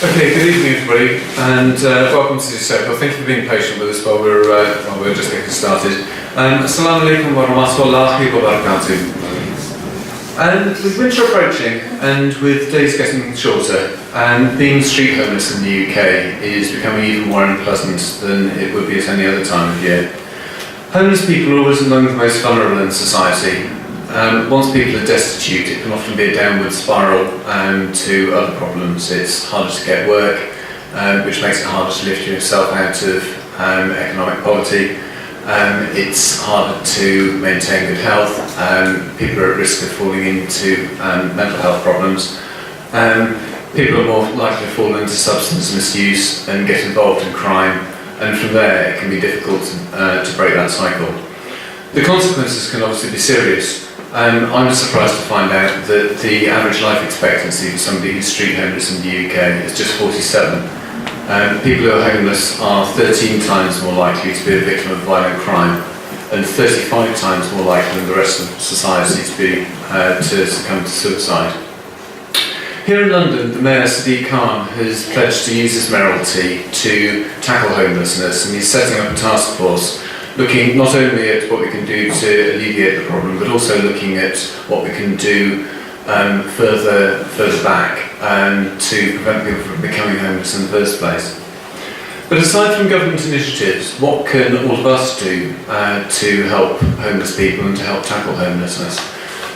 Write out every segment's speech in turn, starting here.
Okay, good evening everybody, and welcome to City Circle. Thank you for being patient with us while we're just getting started. Assalamu alaikum wa rahmatullahi wa barakatuh. And with winter approaching, and with days getting shorter, being street homeless in the UK is becoming even more unpleasant than it would be at any other time of year. Homeless people are always among the most vulnerable in society. Once people are destitute, it can often be a downward spiral to other problems. It's harder to get work, which makes it harder to lift yourself out of economic poverty. It's harder to maintain good health. People are at risk of falling into mental health problems. People are more likely to fall into substance misuse and get involved in crime, and from there it can be difficult to break that cycle. The consequences can obviously be serious. I was surprised to find out that the average life expectancy for somebody who's street homeless in the UK is just 47. People who are homeless are 13 times more likely to be a victim of violent crime and 35 times more likely than the rest of society to succumb to suicide. Here in London, the Mayor Sadiq Khan has pledged to use his mayoralty to tackle homelessness, and he's setting up a task force looking not only at what we can do to alleviate the problem, but also looking at what we can do further back to prevent people from becoming homeless in the first place. But aside from government initiatives, what can all of us do to help homeless people and to help tackle homelessness?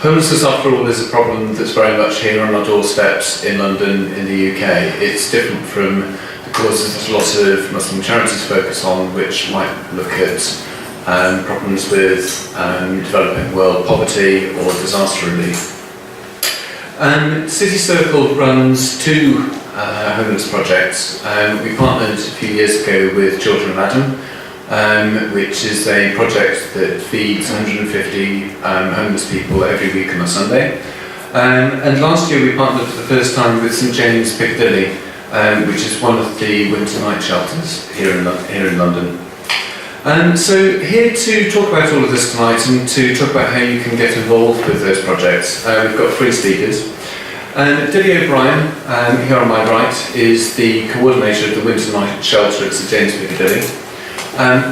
Homelessness, after all, is a problem that's very much here on our doorsteps in London, in the UK. It's different from the causes that a lot of Muslim charities focus on, which might look at problems with developing world poverty or disaster relief. City Circle runs two homeless projects. We partnered a few years ago with Children of Adam, which is a project that feeds 150 homeless people every week on a Sunday. And last year we partnered for the first time with St James Piccadilly, which is one of the winter night shelters here in London. So here to talk about all of this tonight and to talk about how you can get involved with those projects, we've got three speakers. Debbie O'Brien, here on my right, is the coordinator of the winter night shelter at St James Piccadilly.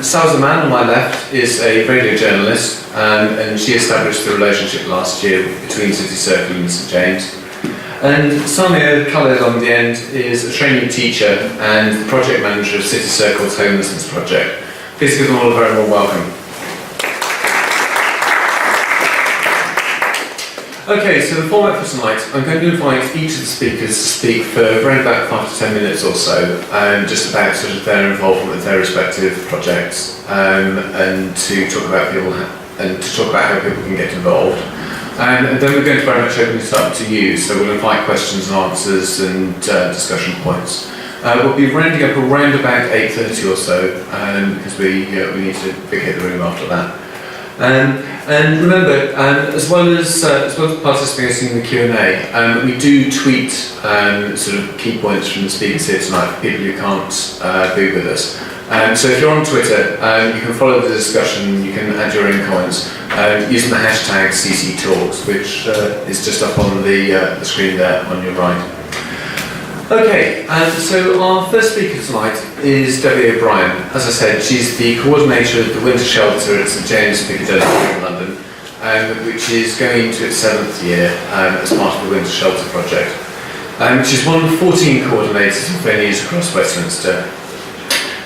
Sal Zaman on my left is a radio journalist, and she established the relationship last year between City Circle and St James. And Samia Khaled on the end is a trainee teacher and the project manager of City Circle's homelessness project. Please give them all a very warm welcome. Okay, so the format for tonight, I'm going to invite each of the speakers to speak for around about 5 to 10 minutes or so, just about sort of their involvement with their respective projects, and to talk about how people can get involved. And then we're going to very much open this up to you, so we'll invite questions and answers and discussion points. We'll be rounding up around about 8:30 or so, because we need to vacate the room after that. And remember, as well as participating in the Q&A, we do tweet sort of key points from the speakers here tonight for people who can't be with us. So if you're on Twitter, you can follow the discussion, you can add your own comments using the hashtag CCTalks, which is just up on the screen there on your right. Okay, so our first speaker tonight is Debbie O'Brien. As I said, she's the coordinator of the winter shelter at St James Piccadilly in London, which is going to its 7th year as part of the winter shelter project. She's one of 14 coordinators of venues across Westminster.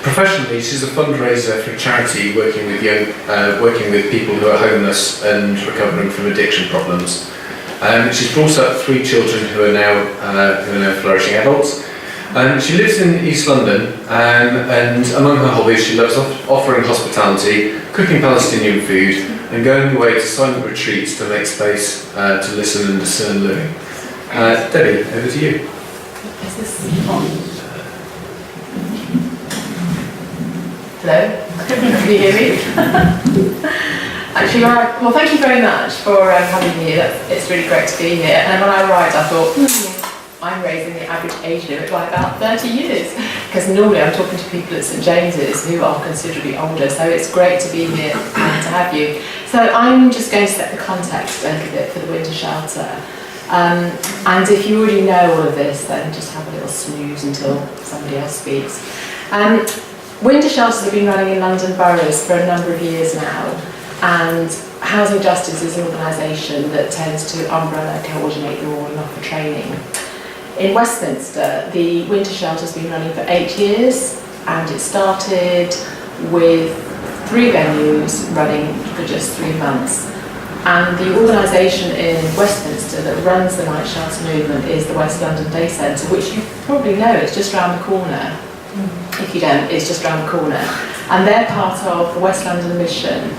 Professionally, she's a fundraiser for a charity working with people who are homeless and recovering from addiction problems. She's brought up 3 children who are now flourishing adults. She lives in East London, and among her hobbies she loves offering hospitality, cooking Palestinian food, and going away to silent retreats to make space to listen and discern living. Debbie, over to you. Is this on? Hello? Can you hear me? Actually, well, thank you very much for having me. It's really great to be here. And when I arrived, I thought, I'm raising the average age limit by about 30 years. Because normally I'm talking to people at St James's who are considerably older, so it's great to be here and to have you. So I'm just going to set the context a little bit for the winter shelter. And if you already know all of this, then just have a little snooze until somebody else speaks. Winter shelters have been running in London boroughs for a number of years now, and Housing Justice is an organisation that tends to umbrella, coordinate them all and offer training. In Westminster, the winter shelter has been running for 8 years, and it started with 3 venues running for just 3 months. And the organisation in Westminster that runs the night shelter movement is the West London Day Centre, which you probably know, it's just round the corner. If you don't, it's just round the corner. And they're part of the West London Mission,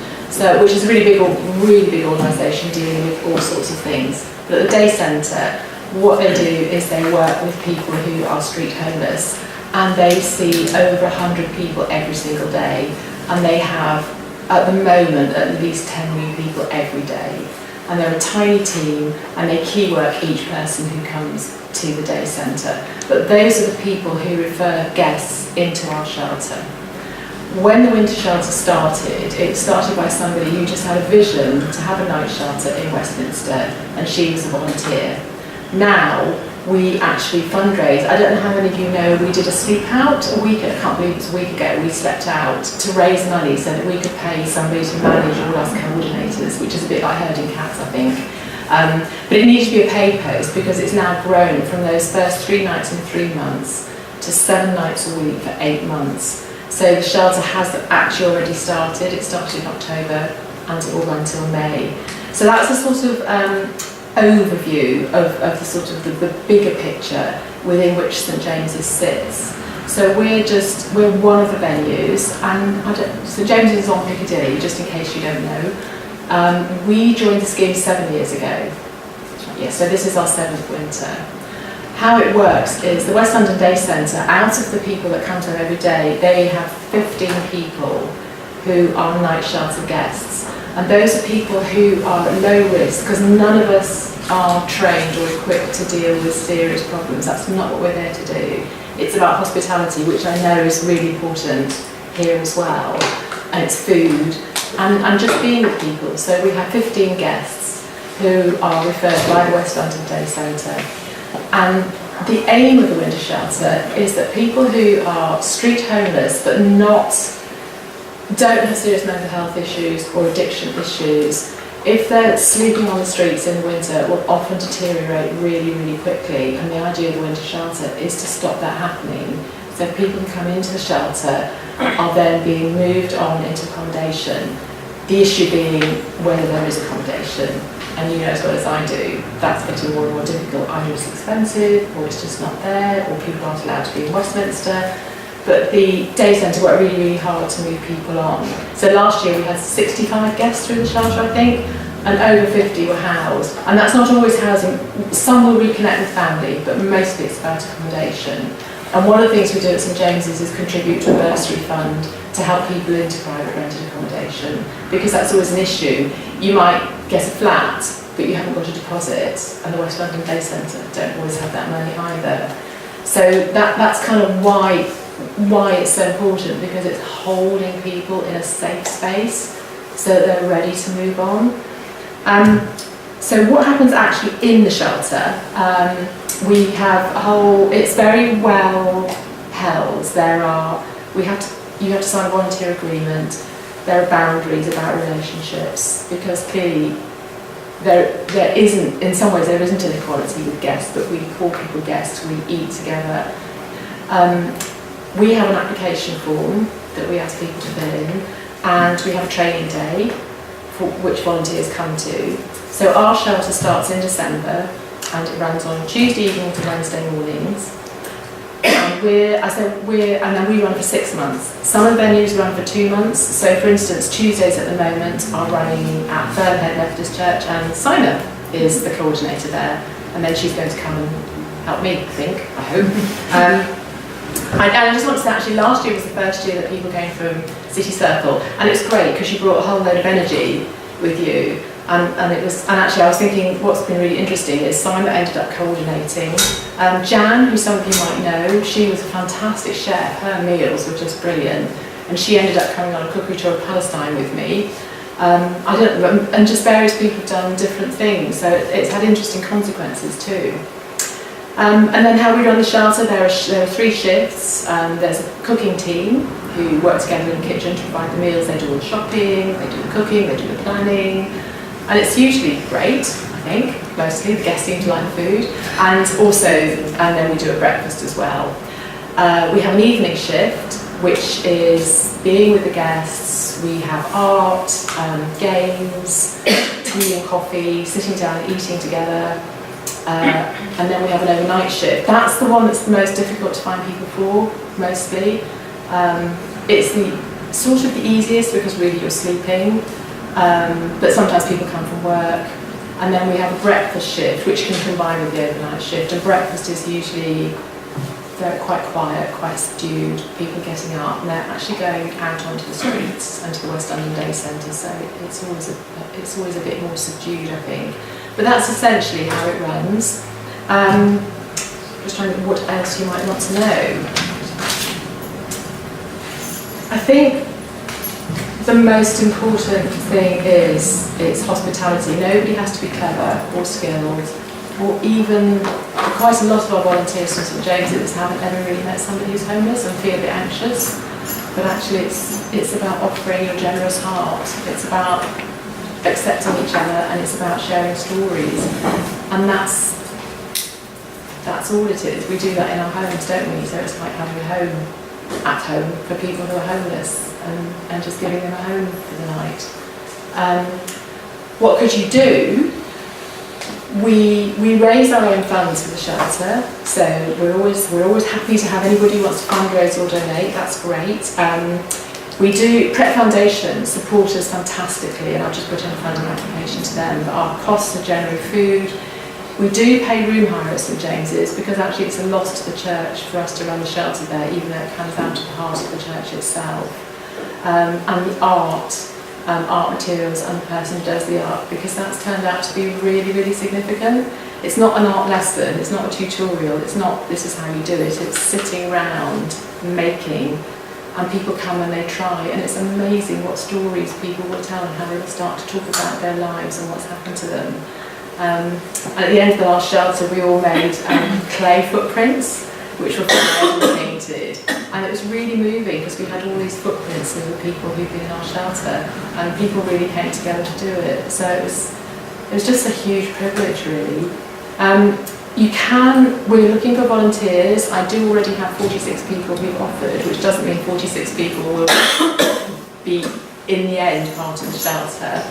which is a really big organisation dealing with all sorts of things. But at the Day Centre, what they do is they work with people who are street homeless, and they see over 100 people every single day, and they have, at the moment, at least 10 new people every day. And they're a tiny team, and they key work each person who comes to the day centre. But those are the people who refer guests into our shelter. When the winter shelter started, it started by somebody who just had a vision to have a night shelter in Westminster, and she was a volunteer. Now, we actually fundraise. I don't know how many of you know, we did a sleep out I can't believe it was a week ago, we slept out to raise money so that we could pay somebody to manage all us coordinators, which is a bit like herding cats, I think. But it needs to be a paid post because it's now grown from those first 3 nights in 3 months to 7 nights a week for 8 months. So the shelter has actually already started. It started in October and it will run till May. So that's a sort of overview of the sort of the bigger picture within which St James's sits. So we're one of the venues, and St James's is on Piccadilly, just in case you don't know. We joined the scheme 7 years ago. Yeah, so this is our 7th winter. How it works is the West London Day Centre, out of the people that come to them every day, they have 15 people who are night shelter guests. And those are people who are at low risk, because none of us are trained or equipped to deal with serious problems. That's not what we're there to do. It's about hospitality, which I know is really important here as well. And it's food, and just being with people. So we have 15 guests who are referred by the West London Day Centre. And the aim of the winter shelter is that people who are street homeless but don't have serious mental health issues or addiction issues, if they're sleeping on the streets in the winter, will often deteriorate really, really quickly. And the idea of the winter shelter is to stop that happening. So people who come into the shelter are then being moved on into accommodation. The issue being whether there is accommodation. And you know as well as I do, that's getting more and more difficult. Either it's expensive, or it's just not there, or people aren't allowed to be in Westminster. But the day centre worked really, really hard to move people on. So last year we had 65 guests through the shelter, I think, and over 50 were housed. And that's not always housing. Some will reconnect with family, but mostly it's about accommodation. And one of the things we do at St James's is contribute to a bursary fund to help people into private rented accommodation, because that's always an issue. You might get a flat, but you haven't got a deposit, and the West London Day Centre don't always have that money either. So that's kind of why it's so important, because it's holding people in a safe space so that they're ready to move on. So what happens actually in the shelter? We have it's very well held. You have to sign a volunteer agreement. There are boundaries about relationships, because clearly there isn't, in some ways there isn't an equality with guests, but we call people guests, we eat together. We have an application form that we ask people to fill in, and we have a training day for which volunteers come to. So our shelter starts in December, and it runs on Tuesday evening to Wednesday mornings. And then we run for 6 months. Some of the venues run for 2 months. So for instance, Tuesdays at the moment are running at Fernhead Methodist Church, and Simon is the coordinator there. And then she's going to come and help me, I think, I hope. And I just want to say, actually, last year was the first year that people came from City Circle, and it was great because you brought a whole load of energy with you. And actually, I was thinking, what's been really interesting is Simon ended up coordinating. Jan, who some of you might know, she was a fantastic chef. Her meals were just brilliant, and she ended up coming on a cookery tour of Palestine with me. I don't know, and just various people have done different things, so it's had interesting consequences too. And then how we run the shelter, there are 3 shifts. There's a cooking team who work together in the kitchen to provide the meals. They do all the shopping, they do the cooking, they do the planning, and it's usually great, I think, mostly. The guests seem to like the food, and then we do a breakfast as well. We have an evening shift, which is being with the guests. We have art, games, tea and coffee, sitting down and eating together. And then we have an overnight shift. That's the one that's the most difficult to find people for, mostly. It's sort of the easiest because really you're sleeping, but sometimes people come from work. And then we have a breakfast shift, which can combine with the overnight shift. And breakfast is usually quite quiet, quite subdued, people getting up, and they're actually going out onto the streets and to the West London Day Centre, so it's always a bit more subdued, I think. But that's essentially how it runs. Just trying to think what else you might want to know. I think the most important thing is it's hospitality. Nobody has to be clever or skilled, or even quite a lot of our volunteers from St James's haven't ever really met somebody who's homeless and feel a bit anxious. But actually it's about offering your generous heart. It's about accepting each other, and it's about sharing stories. And that's all it is. We do that in our homes, don't we? So it's like having a home at home for people who are homeless, and just giving them a home for the night. What could you do? We raise our own funds for the shelter, so we're always happy to have anybody who wants to fundraise or donate. That's great. We do, Pret Foundation support us fantastically, and I've just put in a funding application to them. But our costs are generally food. We do pay room hire at St James's because actually it's a loss to the church for us to run the shelter there, even though it comes down to the heart of the church itself. And the art materials and the person who does the art, because that's turned out to be really, really significant. It's not an art lesson, it's not a tutorial, it's not this is how you do it, it's sitting around making, and people come and they try, and it's amazing what stories people will tell and how they will start to talk about their lives and what's happened to them. And at the end of the last shelter we all made clay footprints which were painted, and it was really moving because we had all these footprints of the people who'd been in our shelter, and people really came together to do it. So it was just a huge privilege, really. We're looking for volunteers. I do already have 46 people who've offered, which doesn't mean 46 people will be in the end part of the shelter.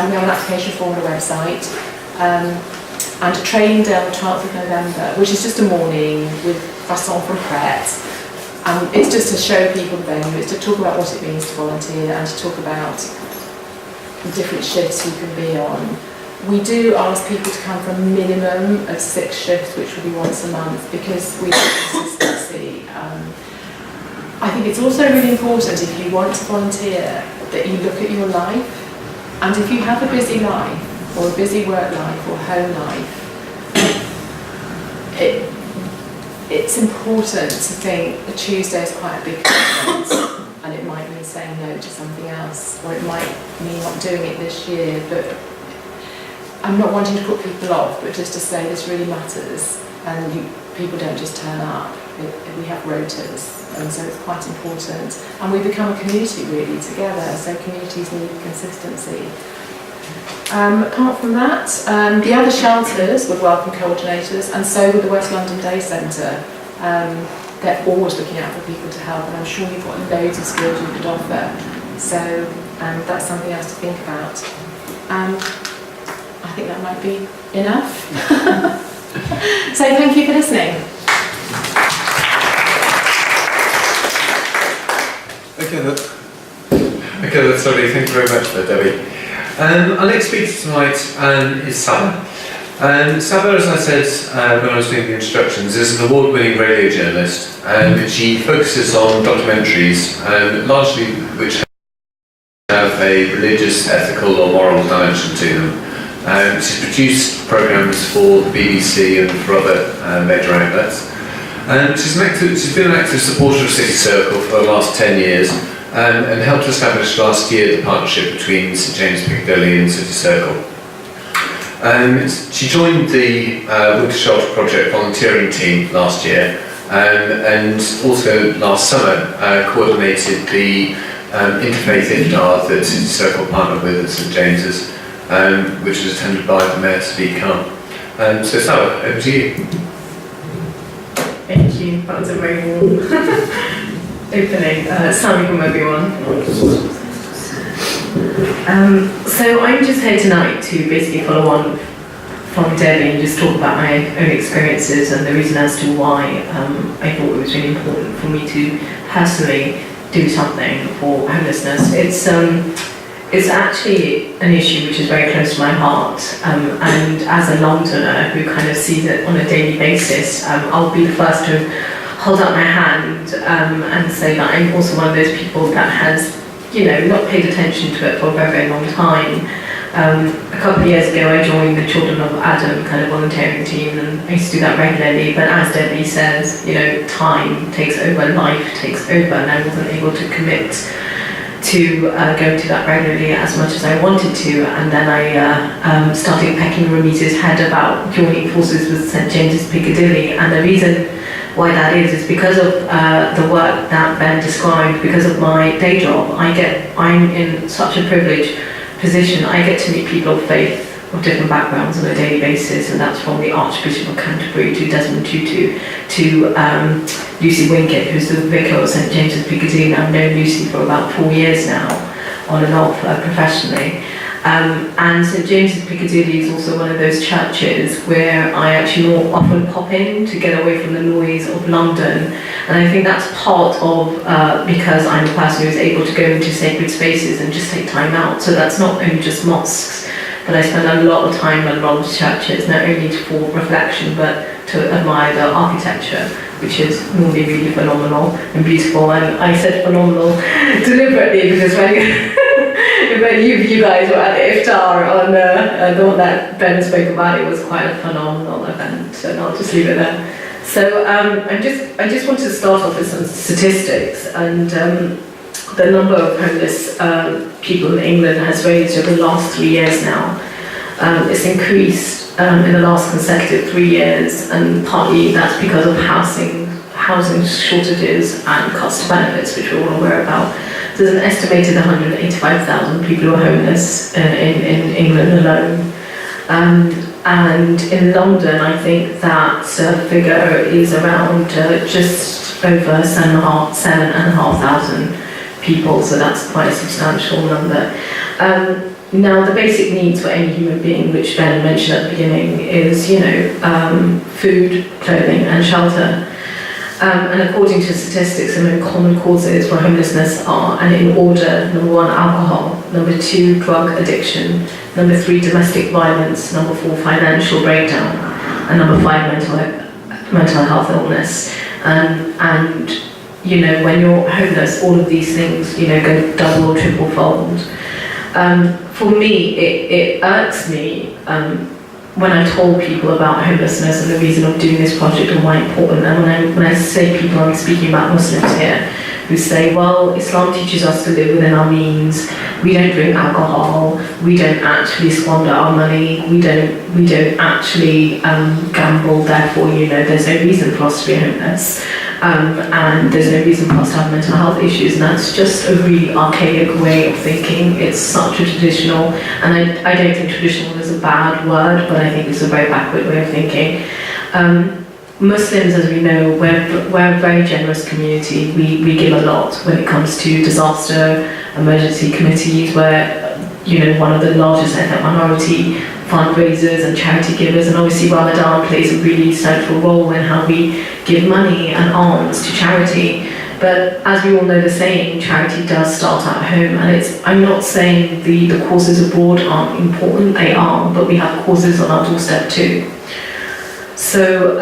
We have an application form on the website. And a training day on the 12th of November, which is just a morning with Vasson from Pret. It's just to show people the venue, it's to talk about what it means to volunteer and to talk about the different shifts you can be on. We do ask people to come for a minimum of 6 shifts, which will be once a month, because we need consistency. I think it's also really important, if you want to volunteer, that you look at your life, and if you have a busy life, or a busy work life or home life, it's important to think a Tuesday is quite a big commitment, and it might mean saying no to something else, or it might mean not doing it this year. But I'm not wanting to put people off, but just to say this really matters, and people don't just turn up. We have rotas, and so it's quite important. And we become a community really together, so communities need consistency. Apart from that, the other shelters would welcome coordinators, and so would the West London Day Centre. They're always looking out for people to help, and I'm sure you've got loads of skills you could offer. So that's something else to think about. I think that might be enough. So thank you for listening. Okay, that's lovely. Thank you very much for that, Debbie. Our next speaker tonight is Saba. Saba, as I said when I was doing the introductions, is an award-winning radio journalist, and she focuses on documentaries, largely which have a religious, ethical or moral dimension to them. She's produced programmes for the BBC and for other major outlets. She's been an active supporter of City Circle for the last 10 years, and helped establish last year the partnership between St James Piccadilly and City Circle. She joined the Winter Shelter Project volunteering team last year, and also last summer coordinated the interfaith iftar that City Circle partnered with at St James's, which was attended by the Mayor Sadiq Khan. So Sarah, over to you. Thank you. That was a very warm opening. Assalamu alaikum, everyone. So I'm just here tonight to basically follow on from Debbie and just talk about my own experiences and the reason as to why I thought it was really important for me to personally do something for homelessness. It's actually an issue which is very close to my heart, and as a Londoner who kind of sees it on a daily basis, I'll be the first to hold up my hand and say that I'm also one of those people that has, not paid attention to it for a very, very long time. A couple of years ago I joined the Children of Adam kind of volunteering team, and I used to do that regularly, but as Debbie says, time takes over, life takes over, and I wasn't able to commit to go to that regularly as much as I wanted to, and then I started pecking Ramita's head about joining forces with St James's Piccadilly, and the reason why that is because of the work that Ben described. Because of my day job, I'm in such a privileged position. I get to meet people of faith of different backgrounds on a daily basis, and that's from the Archbishop of Canterbury to Desmond Tutu to Lucy Winkett, who's the vicar of St James's Piccadilly. I've known Lucy for about 4 years now, on and off professionally. And St James's Piccadilly is also one of those churches where I actually more often pop in to get away from the noise of London. And I think that's part of because I'm a person who's able to go into sacred spaces and just take time out. So that's not only just mosques, but I spend a lot of time at a lot of churches, not only for reflection, but to admire the architecture, which is normally really phenomenal and beautiful. And I said phenomenal deliberately because when you guys were at the iftar on the one that Ben spoke about, it was quite a phenomenal event, and I'll just leave it there. So I just want to start off with some statistics, and the number of homeless people in England has raised over the last 3 years now. It's increased in the last consecutive 3 years, and partly that's because of housing shortages and cost benefits, which we're all aware about. There's an estimated 185,000 people who are homeless in England alone. And in London, I think that figure is around just over 7,500 people, so that's quite a substantial number. Now, the basic needs for any human being, which Ben mentioned at the beginning, is food, clothing, and shelter. And according to statistics, the most common causes for homelessness are, and in order: number 1, alcohol; number 2, drug addiction; number 3, domestic violence; number 4, financial breakdown; and number 5, mental health illness. And when you're homeless, all of these things go double or triple fold. For me, it irks me when I told people about homelessness and the reason of doing this project and why important. And when I say people, I'm speaking about Muslims here, who say, well, Islam teaches us to live within our means. We don't drink alcohol. We don't actually squander our money. We don't actually gamble. Therefore, there's no reason for us to be homeless. And there's no reason for us to have mental health issues, and that's just a really archaic way of thinking. It's such a traditional, and I don't think traditional is a bad word, but I think it's a very backward way of thinking. Muslims, as we know, we're a very generous community. We give a lot when it comes to disaster, emergency committees. We're one of the largest ethnic minority fundraisers and charity givers, and obviously Ramadan plays a really central role in how we give money and alms to charity. But as we all know the saying, charity does start at home, and I'm not saying the causes abroad aren't important, they are, but we have causes on our doorstep too. So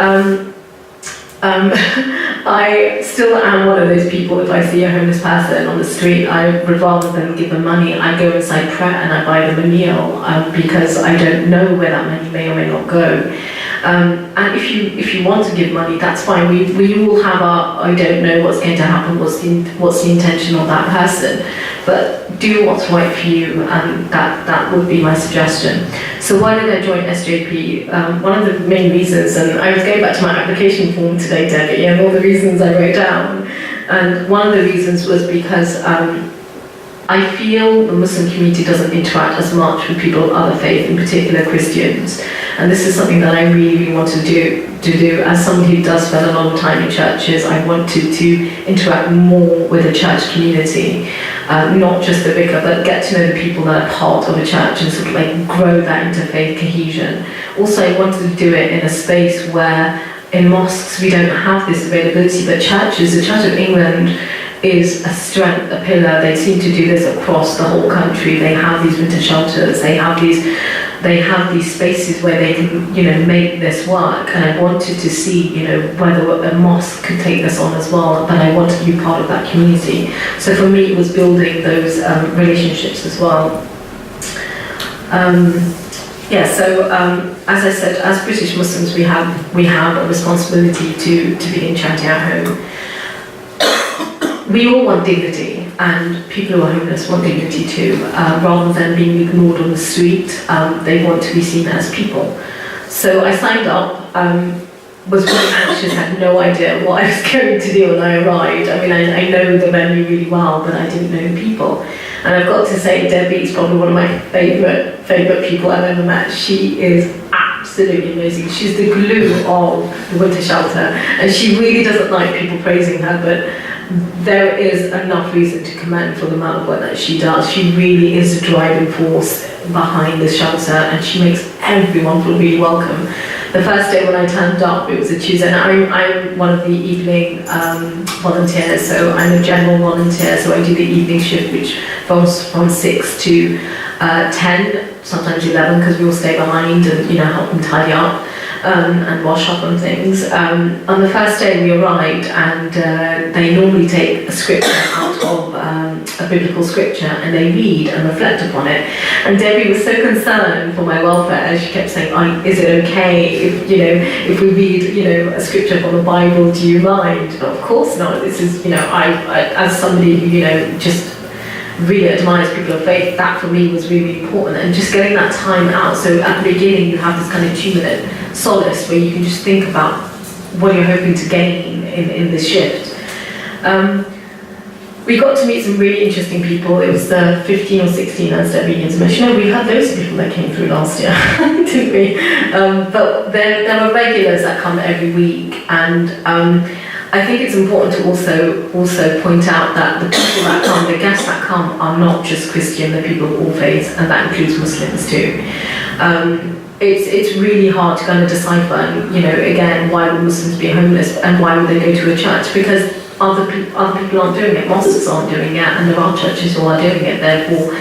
I still am one of those people. If I see a homeless person on the street, I would rather than give them money, I go inside Pret and I buy them a meal because I don't know where that money may or may not go. And if you want to give money, that's fine. We all have our, I don't know what's going to happen, what's the intention of that person, but do what's right for you, and that would be my suggestion. So why did I join SJP? One of the main reasons, and I was going back to my application form today, Debbie, and all the reasons I wrote down, and one of the reasons was because I feel the Muslim community doesn't interact as much with people of other faith, in particular Christians. And this is something that I really want to do. As somebody who does spend a lot of time in churches, I wanted to interact more with the church community, not just the vicar, but get to know the people that are part of a church and sort of like grow that interfaith cohesion. Also, I wanted to do it in a space where in mosques we don't have this availability, but churches, the Church of England is a strength, a pillar. They seem to do this across the whole country. They have these winter shelters, they have these spaces where they can, make this work. And I wanted to see, whether a mosque could take this on as well, but I wanted to be part of that community. So for me, it was building those relationships as well. As I said, as British Muslims, we have a responsibility to begin chanting at home. We all want dignity, and people who are homeless want dignity too. Rather than being ignored on the street, they want to be seen as people. So I signed up, was really anxious, had no idea what I was going to do when I arrived. I mean, I know the venue really well, but I didn't know the people. And I've got to say, Debbie is probably one of my favourite people I've ever met. She is absolutely amazing. She's the glue of the winter shelter, and she really doesn't like people praising her, but there is enough reason to commend for the amount of work that she does. She really is the driving force behind the shelter, and she makes everyone feel really welcome. The first day when I turned up, it was a Tuesday, and I'm one of the evening volunteers, so I'm a general volunteer, so I do the evening shift, which goes from 6 to 10, sometimes 11, because we all stay behind and help them tidy up. And wash up and things. On the first day we arrived, and they normally take a scripture out of a biblical scripture, and they read and reflect upon it. And Debbie was so concerned for my welfare. She kept saying, "Is it okay if we read a scripture from the Bible? Do you mind?" No, of course not. This is I as somebody who just really admires people of faith, that for me was really important, and just getting that time out. So at the beginning you have this kind of 2-minute solace where you can just think about what you're hoping to gain in this shift. We got to meet some really interesting people. It was the 15 or 16 as Debbie mentioned. We had those people that came through last year, didn't we? But there were regulars that come every week, and I think it's important to also point out that the people that come, the guests that come, are not just Christian, they're people of all faiths, and that includes Muslims too. It's really hard to kind of decipher, again, why would Muslims be homeless and why would they go to a church? Because other people aren't doing it, mosques aren't doing it, and there are churches who are doing it. Therefore,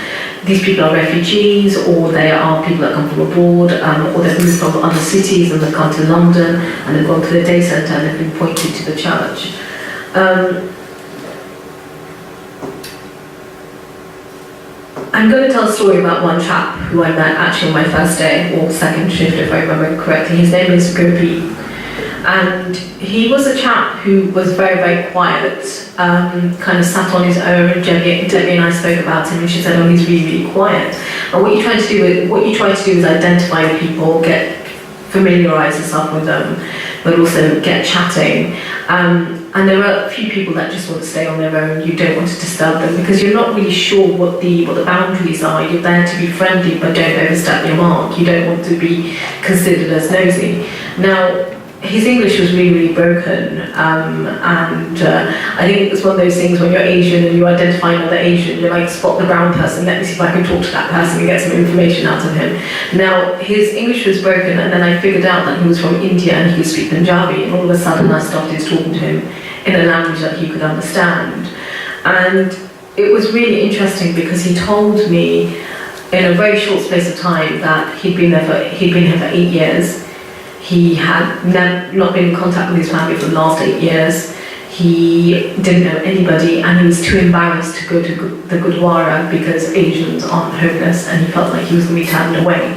these people are refugees, or they are people that come from abroad, or they've moved from other cities and they've come to London and they've gone to the day centre and they've been pointed to the church. I'm going to tell a story about one chap who I met actually on my first day, or second shift if I remember correctly. His name is Gopi, and he was a chap who was very, very quiet, kind of sat on his own. Debbie and I spoke about him, and she said, "Oh, he's really, really quiet." And what you try to do is identify people, get familiarise yourself with them, but also get chatting. And there are a few people that just want to stay on their own. You don't want to disturb them because you're not really sure what the boundaries are. You're there to be friendly, but don't overstep your mark. You don't want to be considered as nosy. Now, his English was really, really broken, and I think it was one of those things when you're Asian and you identify another Asian, you're like, spot the brown person, let me see if I can talk to that person and get some information out of him. Now, his English was broken, and then I figured out that he was from India and he could speak Punjabi, and all of a sudden I started talking to him in a language that he could understand. And it was really interesting because he told me in a very short space of time that he'd been here for 8 years. He had not been in contact with his family for the last 8 years. He didn't know anybody, and he was too embarrassed to go to the Gurdwara because Asians aren't homeless, and he felt like he was going to be turned away.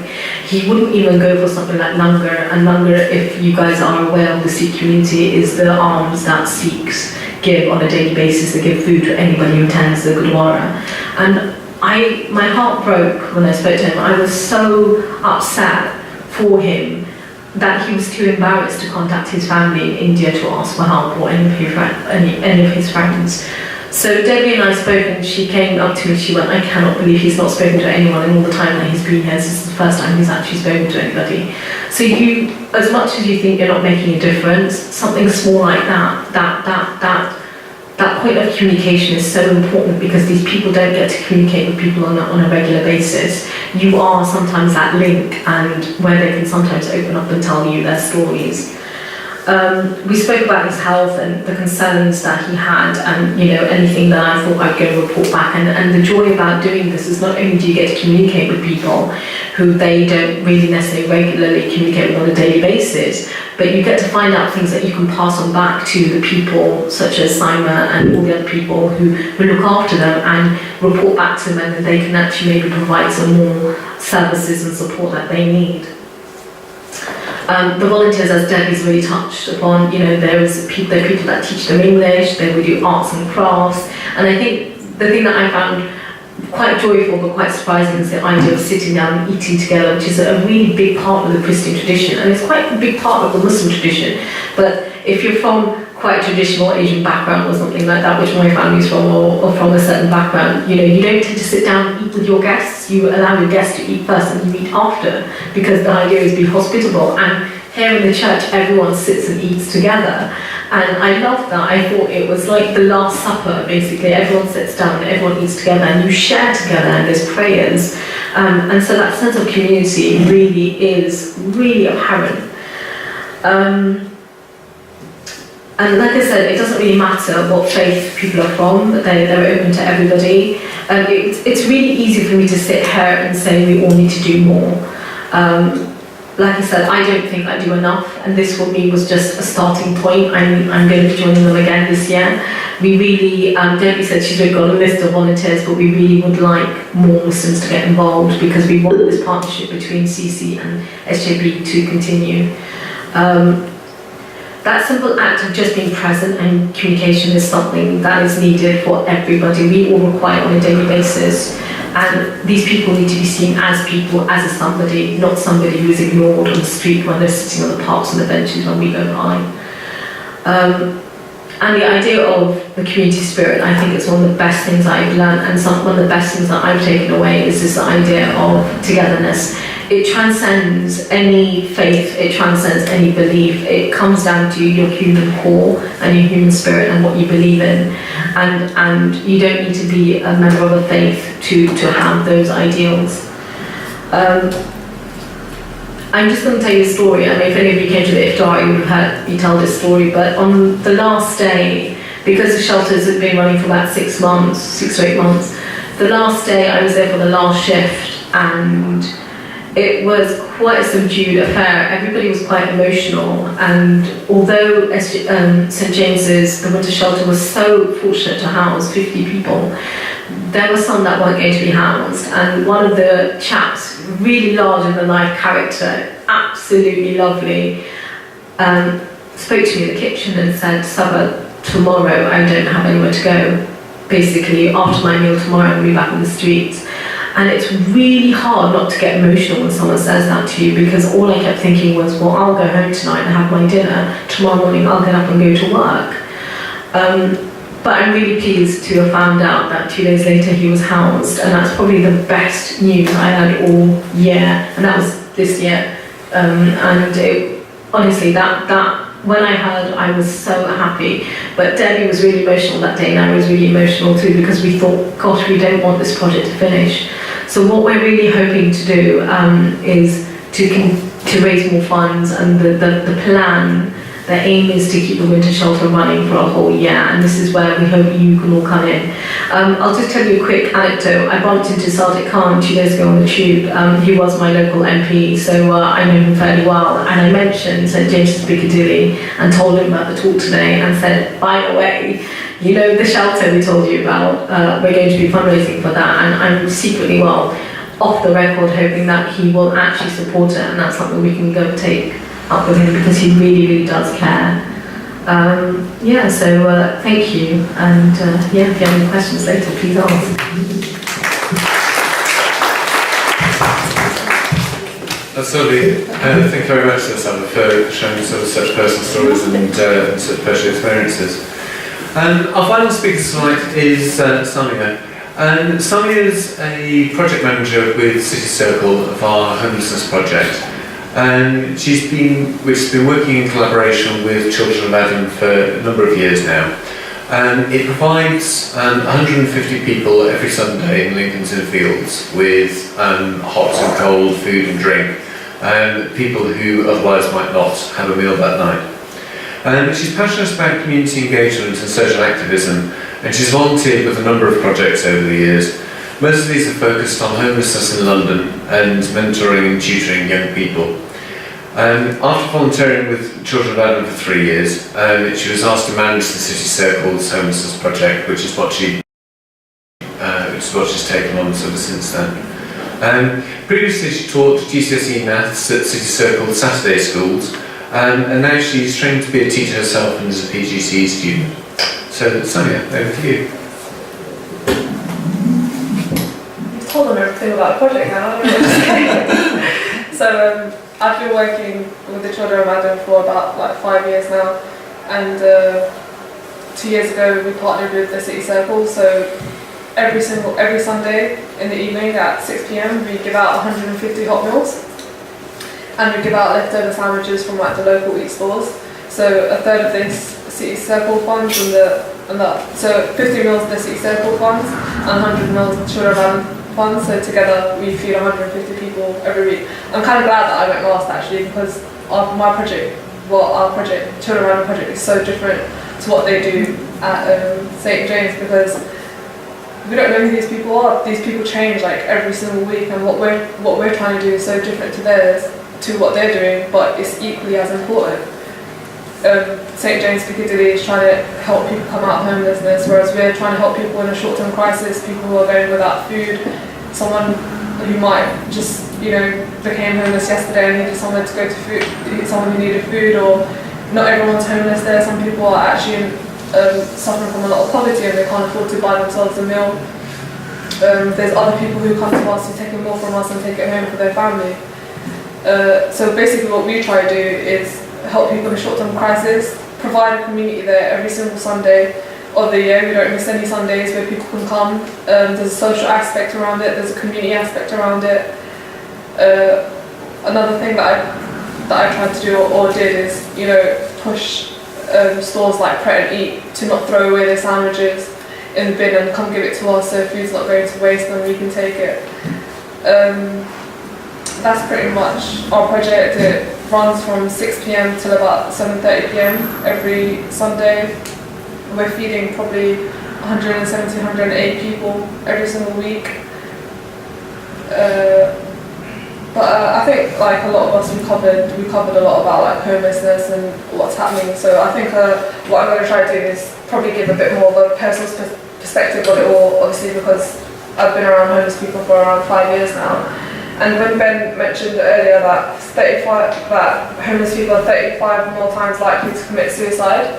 he wouldn't even go for something like langar. And langar, if you guys are aware of the Sikh community, is the alms that Sikhs give on a daily basis. They give food to anybody who attends the Gurdwara. And my heart broke when I spoke to him. I was so upset for him that he was too embarrassed to contact his family in India to ask for help, or any of his friends. So Debbie and I spoke, and she came up to me, she went, I cannot believe he's not spoken to anyone in all the time that he's been here. This is the first time he's actually spoken to anybody. So you, as much as you think you're not making a difference, something small like that point of communication is so important, because these people don't get to communicate with people on a regular basis. You are sometimes that link, and where they can sometimes open up and tell you their stories. We spoke about his health and the concerns that he had, and anything that I thought I'd go and report back. And the joy about doing this is not only do you get to communicate with people who they don't really necessarily regularly communicate with on a daily basis, but you get to find out things that you can pass on back to the people such as Saima and all the other people who look after them, and report back to them, and then they can actually maybe provide some more services and support that they need. The volunteers, as Debbie's really touched upon, there are people that teach them English, they will do arts and crafts, and I think the thing that I found quite joyful but quite surprising is the idea of sitting down and eating together, which is a really big part of the Christian tradition, and it's quite a big part of the Muslim tradition. But if you're from quite a traditional Asian background or something like that, which my family's from, or from a certain background, you don't tend to sit down and eat with your guests. You allow your guests to eat first and you eat after, because the idea is be hospitable. And here in the church, everyone sits and eats together. And I loved that. I thought it was like the Last Supper, basically. Everyone sits down, everyone eats together, and you share together, and there's prayers. And so that sense of community really is really apparent. And like I said, it doesn't really matter what faith people are from, but they're open to everybody. It's really easy for me to sit here and say we all need to do more. Like I said, I don't think I do enough, and this for me was just a starting point. I'm going to be joining them again this year. We really, Debbie said she's got a list of volunteers, but we really would like more Muslims to get involved, because we want this partnership between CC and SJP to continue. That simple act of just being present and communication is something that is needed for everybody. We all require on a daily basis. And these people need to be seen as people, as a somebody, not somebody who is ignored on the street when they're sitting on the parks and the benches when we go by. And the idea of the community spirit, I think it's one of the best things I've learned, and one of the best things that I've taken away is this idea of togetherness. It transcends any faith, it transcends any belief. It comes down to your human core and your human spirit and what you believe in. And you don't need to be a member of a faith to have those ideals. I'm just going to tell you a story. I mean, if any of you came to the iftar, you would have heard me tell this story. But on the last day, because the shelters had been running for about 6 to 8 months, the last day I was there for the last shift, and it was quite a subdued affair. Everybody was quite emotional, and although St James's, the winter shelter, was so fortunate to house 50 people, there were some that weren't going to be housed. And one of the chaps, really large in the life character, absolutely lovely, spoke to me in the kitchen and said, Saba, tomorrow I don't have anywhere to go. Basically, after my meal tomorrow, I'm going to be back in the streets. And it's really hard not to get emotional when someone says that to you, because all I kept thinking was, well, I'll go home tonight and have my dinner. Tomorrow morning I'll get up and go to work. But I'm really pleased to have found out that 2 days later he was housed, and that's probably the best news I had all year, and that was this year. Honestly, that when I heard, I was so happy. But Debbie was really emotional that day, and I was really emotional too, because we thought, gosh, we don't want this project to finish. So what we're really hoping to do is to raise more funds, and the plan, the aim is to keep the winter shelter running for a whole year, and this is where we hope you can all come in. I'll just tell you a quick anecdote. I bumped into Sadiq Khan 2 days ago on the tube. He was my local MP, so I know him fairly well, and I mentioned St James's Piccadilly and told him about the talk today, and said, by the way, you know the shelter we told you about, we're going to be fundraising for that, and I'm secretly, off the record hoping that he will actually support it, and that's something we can go and take up with him because he really, really does care. So thank you, and if you have any questions later, please ask. That's lovely. Thank you very much, Sally, for sharing sort of such personal stories and such personal experiences. Our final speaker tonight is Samia. And Samia is a project manager with City Circle of our homelessness project. And she's been working in collaboration with Children of Adam for a number of years now. And it provides 150 people every Sunday in Lincoln's Inn Fields with hot and cold food and drink, people who otherwise might not have a meal that night. She's passionate about community engagement and social activism, and she's volunteered with a number of projects over the years. Most of these are focused on homelessness in London and mentoring and tutoring young people. After volunteering with Children of Adam for 3 years, she was asked to manage the City Circle's homelessness project, which is what she's taken on sort of since then. Previously, she taught GCSE maths at City Circle Saturday schools, and now she's trained to be a teacher herself and is a PGCE student. So, Sonia, over to you. You've told them everything about the project now, haven't you? So, I've been working with the Children of Adam for about 5 years now, and 2 years ago we partnered with the City Circle. So every Sunday in the evening at 6 p.m. we give out 150 hot meals, and we give out leftover sandwiches from the local eat stores. So a third of this City Circle funds so 50 meals the City Circle funds and 100 meals the Children of Adam funds. So together we feed 150 people every week. I'm kind of glad that I went last actually, because our project, Children of Adam project, is so different to what they do at St James, because we don't know who these people are. These people change every single week, and what we're trying to do is so different to what they're doing, but it's equally as important. St James Piccadilly is trying to help people come out of homelessness, whereas we're trying to help people in a short-term crisis, people who are going without food, someone who might just, became homeless yesterday and needed somewhere to go to food, someone who needed food, or not everyone's homeless there. Some people are actually suffering from a lot of poverty and they can't afford to buy themselves a meal. There's other people who come to us who take a meal from us and take it home for their family. So basically what we try to do is help people in a short-term crisis, provide a community there every single Sunday of the year. We don't miss any Sundays where people can come. There's a social aspect around it, there's a community aspect around it. Another thing that I tried to do or did is, push stores like Pret and Eat to not throw away their sandwiches in the bin and come give it to us, so food's not going to waste and we can take it. That's pretty much our project. It runs from 6 p.m. till about 7:30 p.m. every Sunday. We're feeding probably 170, 180 people every single week. But I think a lot of us we covered a lot about homelessness and what's happening. So I think what I'm going to try to do is probably give a bit more of a personal perspective of it all, obviously because I've been around homeless people for around 5 years now. And when Ben mentioned earlier that homeless people are 35 more times likely to commit suicide,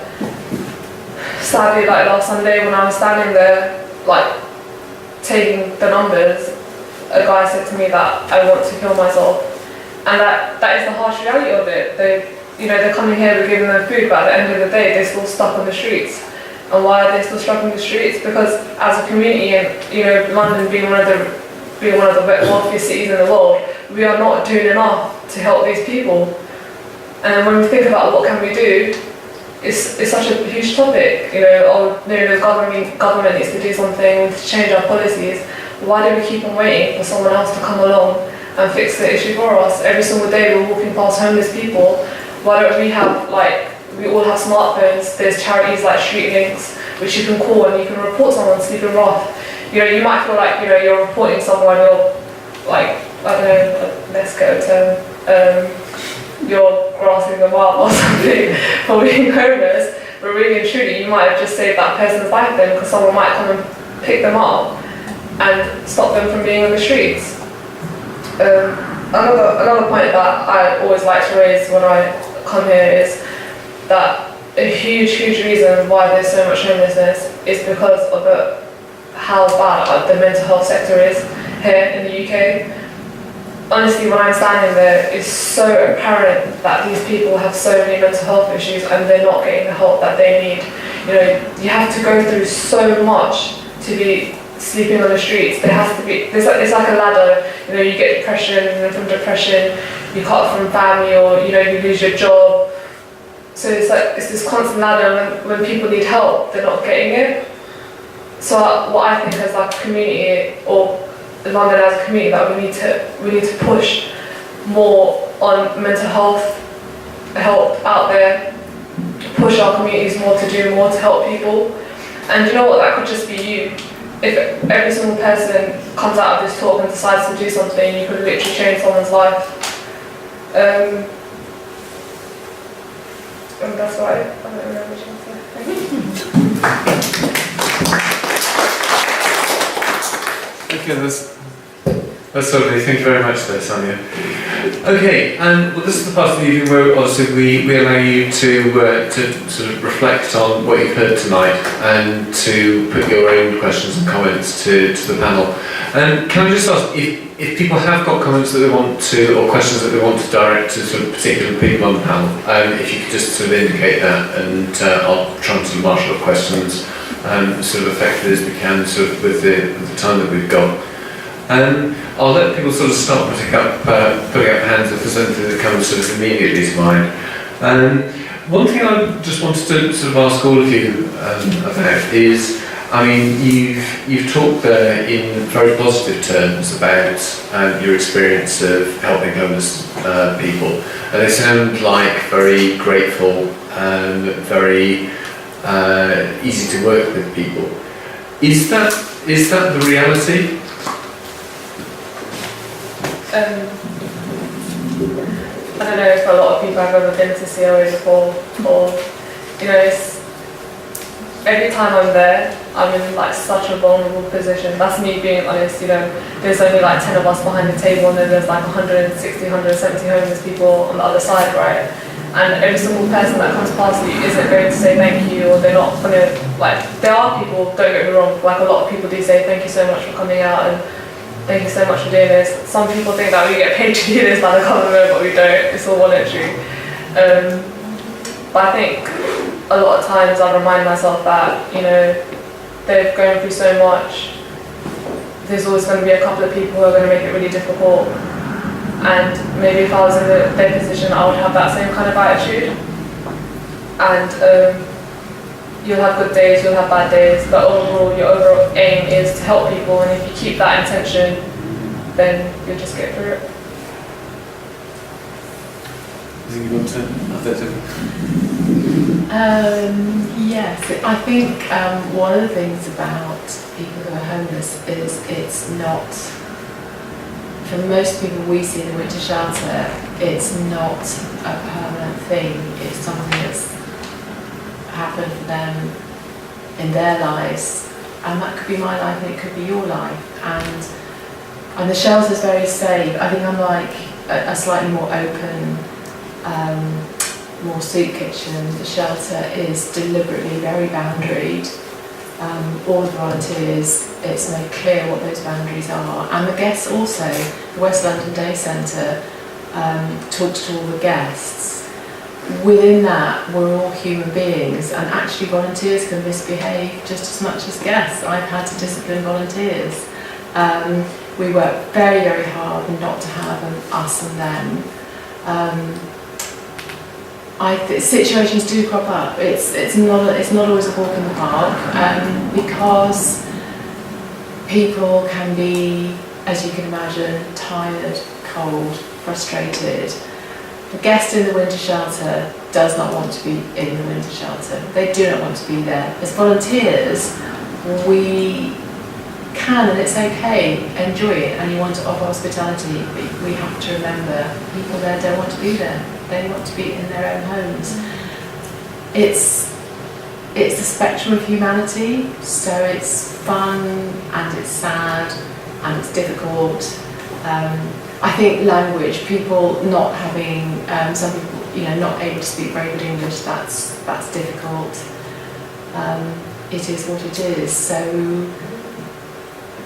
sadly, last Sunday when I was standing there, taking the numbers, a guy said to me that I want to kill myself, and that is the harsh reality of it. They're coming here, we're giving them food, but at the end of the day, they're still stuck on the streets. And why are they still stuck on the streets? Because as a community, and London being one of the wealthiest cities in the world, we are not doing enough to help these people. And when we think about what can we do, it's such a huge topic. The government needs to do something to change our policies. Why do we keep on waiting for someone else to come along and fix the issue for us? Every single day we're walking past homeless people. Why don't we have, we all have smartphones. There's charities like Street Links, which you can call and you can report someone sleeping rough. You might feel you're reporting someone, you're I don't know, let's go to you're grasping the wild or something for being homeless, but really and truly you might have just saved that person's life then, because someone might come and pick them up and stop them from being on the streets. Another point that I always like to raise when I come here is that a huge reason why there's so much homelessness is because of how bad the mental health sector is here in the UK. Honestly, when I'm standing there, it's so apparent that these people have so many mental health issues and they're not getting the help that they need. You know, you have to go through so much to be sleeping on the streets. There has to be, it's like a ladder. You know, you get depression, and then from depression, you cut off from family, or you know, you lose your job. So it's this constant ladder, and when people need help, they're not getting it. So what I think as like a community, or London as a community, that we need to push more on mental health help out there, push our communities more to do more to help people. And you know what, that could just be you. If every single person comes out of this talk and decides to do something, you could literally change someone's life. And that's why I don't remember what I was going to say. Okay, that's lovely. Thank you very much there, Sonia. Okay, and well, this is the part of the evening where obviously we allow you to sort of reflect on what you've heard tonight and to put your own questions and comments to the panel. And can I just ask, if people have got comments that they want to, or questions that they want to direct to sort of particular people on the panel, if you could just sort of indicate that, and I'll try and sort of marshal up questions sort of effectively as we can, sort of with the time that we've got. I'll let people sort of start putting up hands if there's anything that comes sort of immediately to mind. One thing I just wanted to sort of ask all of you about is, I mean, you've talked there in very positive terms about your experience of helping homeless people, and they sound like very grateful and very easy to work with people. Is that the reality? I don't know if a lot of people have ever been to COA before, or you know, every time I'm there, I'm in like such a vulnerable position. That's me being honest. You know, there's only like 10 of us behind the table, and then there's like 160, 170 homeless people on the other side, right? And every single person that comes past you isn't going to say thank you, or they're not going to, like, there are people, don't get me wrong, like a lot of people do say thank you so much for coming out and thank you so much for doing this. Some people think that we get paid to do this by the government, but we don't. It's all voluntary. But I think a lot of times I remind myself that, you know, they've gone through so much. There's always going to be a couple of people who are going to make it really difficult. And maybe if I was in their position, I would have that same kind of attitude. And you'll have good days, you'll have bad days, but overall, your overall aim is to help people, and if you keep that intention, then you'll just get through it. You want to have that? Yes, I think one of the things about people who are homeless is it's not, for most people we see in the winter shelter, it's not a permanent thing. It's something that's happened for them in their lives, and that could be my life and it could be your life. And the shelter's very safe. I think I'm like a slightly more open, more soup kitchen. The shelter is deliberately very boundaried. All the volunteers, it's made clear what those boundaries are, and the guests also. The West London Day Centre talks to all the guests. Within that, we're all human beings, and actually volunteers can misbehave just as much as guests. I've had to discipline volunteers. We work very, very hard not to have an us and them. Situations do crop up. It's not always a walk in the park, because people can be, as you can imagine, tired, cold, frustrated. The guest in the winter shelter does not want to be in the winter shelter. They do not want to be there. As volunteers, we can, and it's okay, enjoy it, and you want to offer hospitality, but we have to remember people there don't want to be there. They want to be in their own homes. It's the spectrum of humanity, so it's fun and it's sad and it's difficult. I think language, people not having, some people, not able to speak very good English, that's difficult. It is what it is. So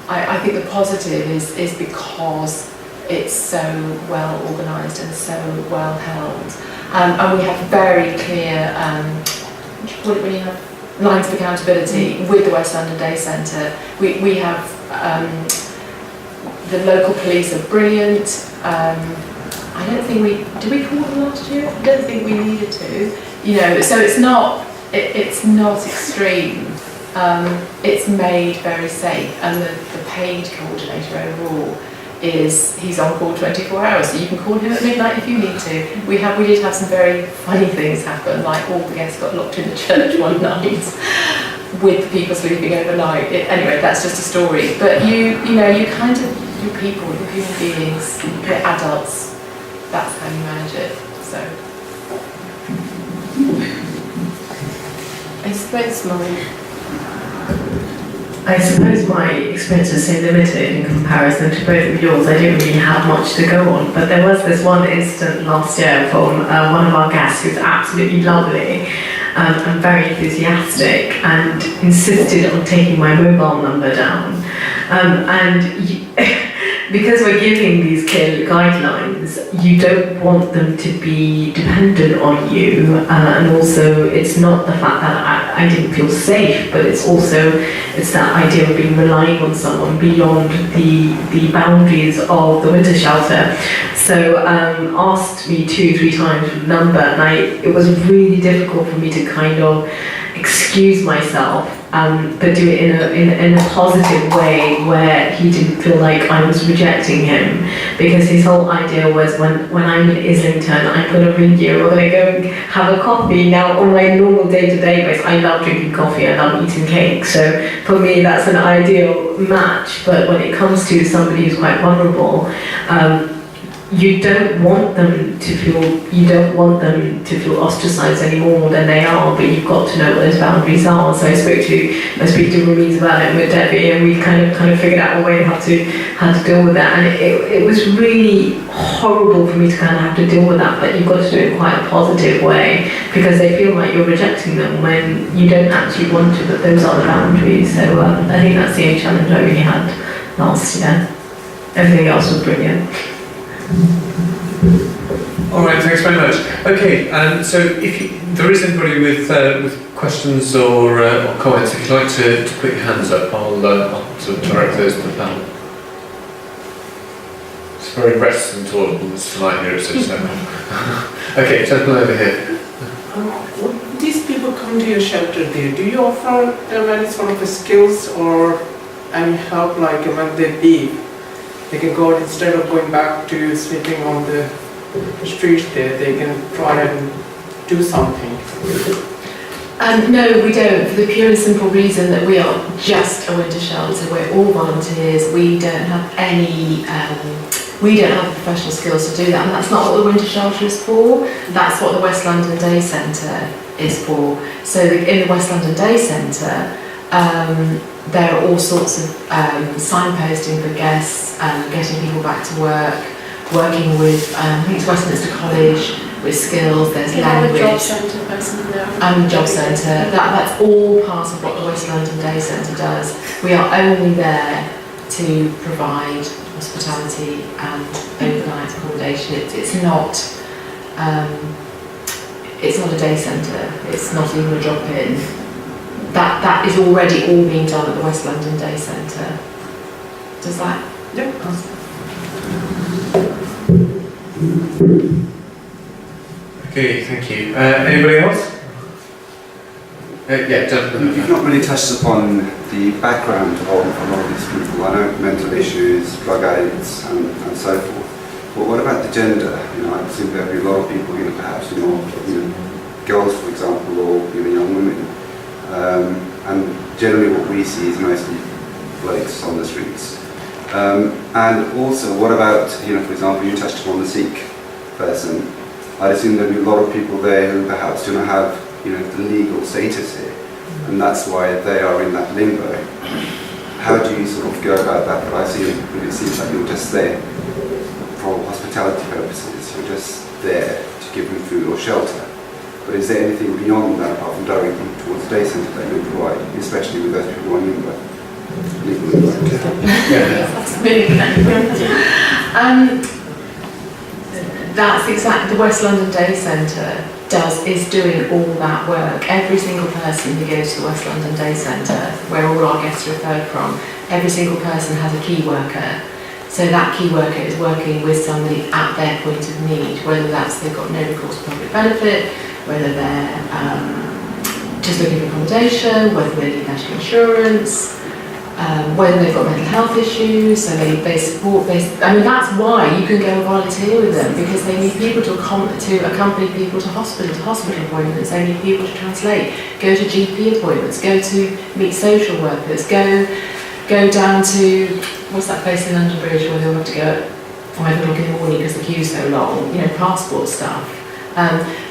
I think the positive is because it's so well organised and so well held. And we have very clear, what do you call it when you have lines of accountability with the West London Day Centre. We have, the local police are brilliant. I don't think did we call them last year? I don't think we needed to. So it's not extreme. It's made very safe, and the paid coordinator overall he's on call 24 hours, so you can call him at midnight if you need to. We did have some very funny things happen, like all the guests got locked in the church one night with the people sleeping overnight. Anyway, that's just a story. But you kind of, you're people, you're human beings, you're adults. That's how you manage it. So I suppose my experience is so limited in comparison to both of yours. I didn't really have much to go on, but there was this one incident last year from one of our guests who's absolutely lovely and very enthusiastic and insisted on taking my mobile number down. Because we're giving these clear guidelines, you don't want them to be dependent on you, and also it's not the fact that I didn't feel safe, but it's that idea of being relying on someone beyond the boundaries of the winter shelter. So asked me 2-3 times for the number, and it was really difficult for me to kind of excuse myself, but do it in a positive way where he didn't feel like I was rejecting him, because his whole idea was when I'm in Islington, I'm going to ring you, we're going to go and have a coffee. Now on my normal day-to-day basis, I love drinking coffee, I love eating cake, so for me that's an ideal match. But when it comes to somebody who's quite vulnerable, you don't want them to feel ostracized any more than they are, but you've got to know what those boundaries are. So I speak to Rumiz about it with Debbie, and we kind of figured out a way how to deal with that. And it was really horrible for me to kind of have to deal with that, but you've got to do it in quite a positive way, because they feel like you're rejecting them when you don't actually want to, but those are the boundaries. So I think that's the only challenge I really had last year. Everything else was brilliant. All right, thanks very much. Okay, so if there is anybody with questions or comments, if you'd like to put your hands up, I'll sort of direct those to the panel. It's very reticent audience tonight here at City Centre. Okay, gentleman over here. When these people come to your shelter there, do you offer them any sort of skills or any help, like when they leave? They can go out, instead of going back to sleeping on the street there, they can try and do something. No, we don't, for the pure and simple reason that we are just a winter shelter. We're all volunteers. We don't have any, we don't have the professional skills to do that, and that's not what the winter shelter is for. That's what the West London Day Centre is for. So in the West London Day Centre, there are all sorts of signposting for guests, getting people back to work, working with, I think it's Westminster College, with skills, there's language. And the job centre person there. And the job centre. That's all part of what the West London Day Centre does. We are only there to provide hospitality and overnight accommodation. It's not a day centre, it's not even a drop-in. That is already all being done at the West London Day Centre. Does that? Yep. Okay, thank you. Anybody else? Yeah, gentlemen. You've not really touched upon the background of a lot of these people. I know mental issues, drug addicts, and so forth. But what about the gender? I assume there'll be a lot of people, perhaps, girls, for example, or even young women. And generally what we see is mostly blokes on the streets. And also, what about, for example, you touched upon the Sikh person. I assume there'll be a lot of people there who perhaps do not have, the legal status here, and that's why they are in that limbo. How do you sort of go about that? But I see it seems like you're just there. for hospitality purposes. You're just there to give them food or shelter. But is there anything beyond that apart from directing them towards the day centre that you provide, especially with those people on legal? That's really that's exactly the West London Day Centre is doing all that work. Every single person who goes to the West London Day Centre, where all our guests are referred from, every single person has a key worker. So that key worker is working with somebody at their point of need, whether that's they've got no recourse to public benefit, whether they're just looking for accommodation, whether they need national insurance, whether they've got mental health issues, so they support this. I mean, that's why you can go and volunteer with them, because they need people to accompany people to hospital appointments, they need people to translate, go to GP appointments, go to meet social workers, go down to, what's that place in London Bridge where they'll have to go at 5 o'clock in the morning because the queue's so long, passport stuff.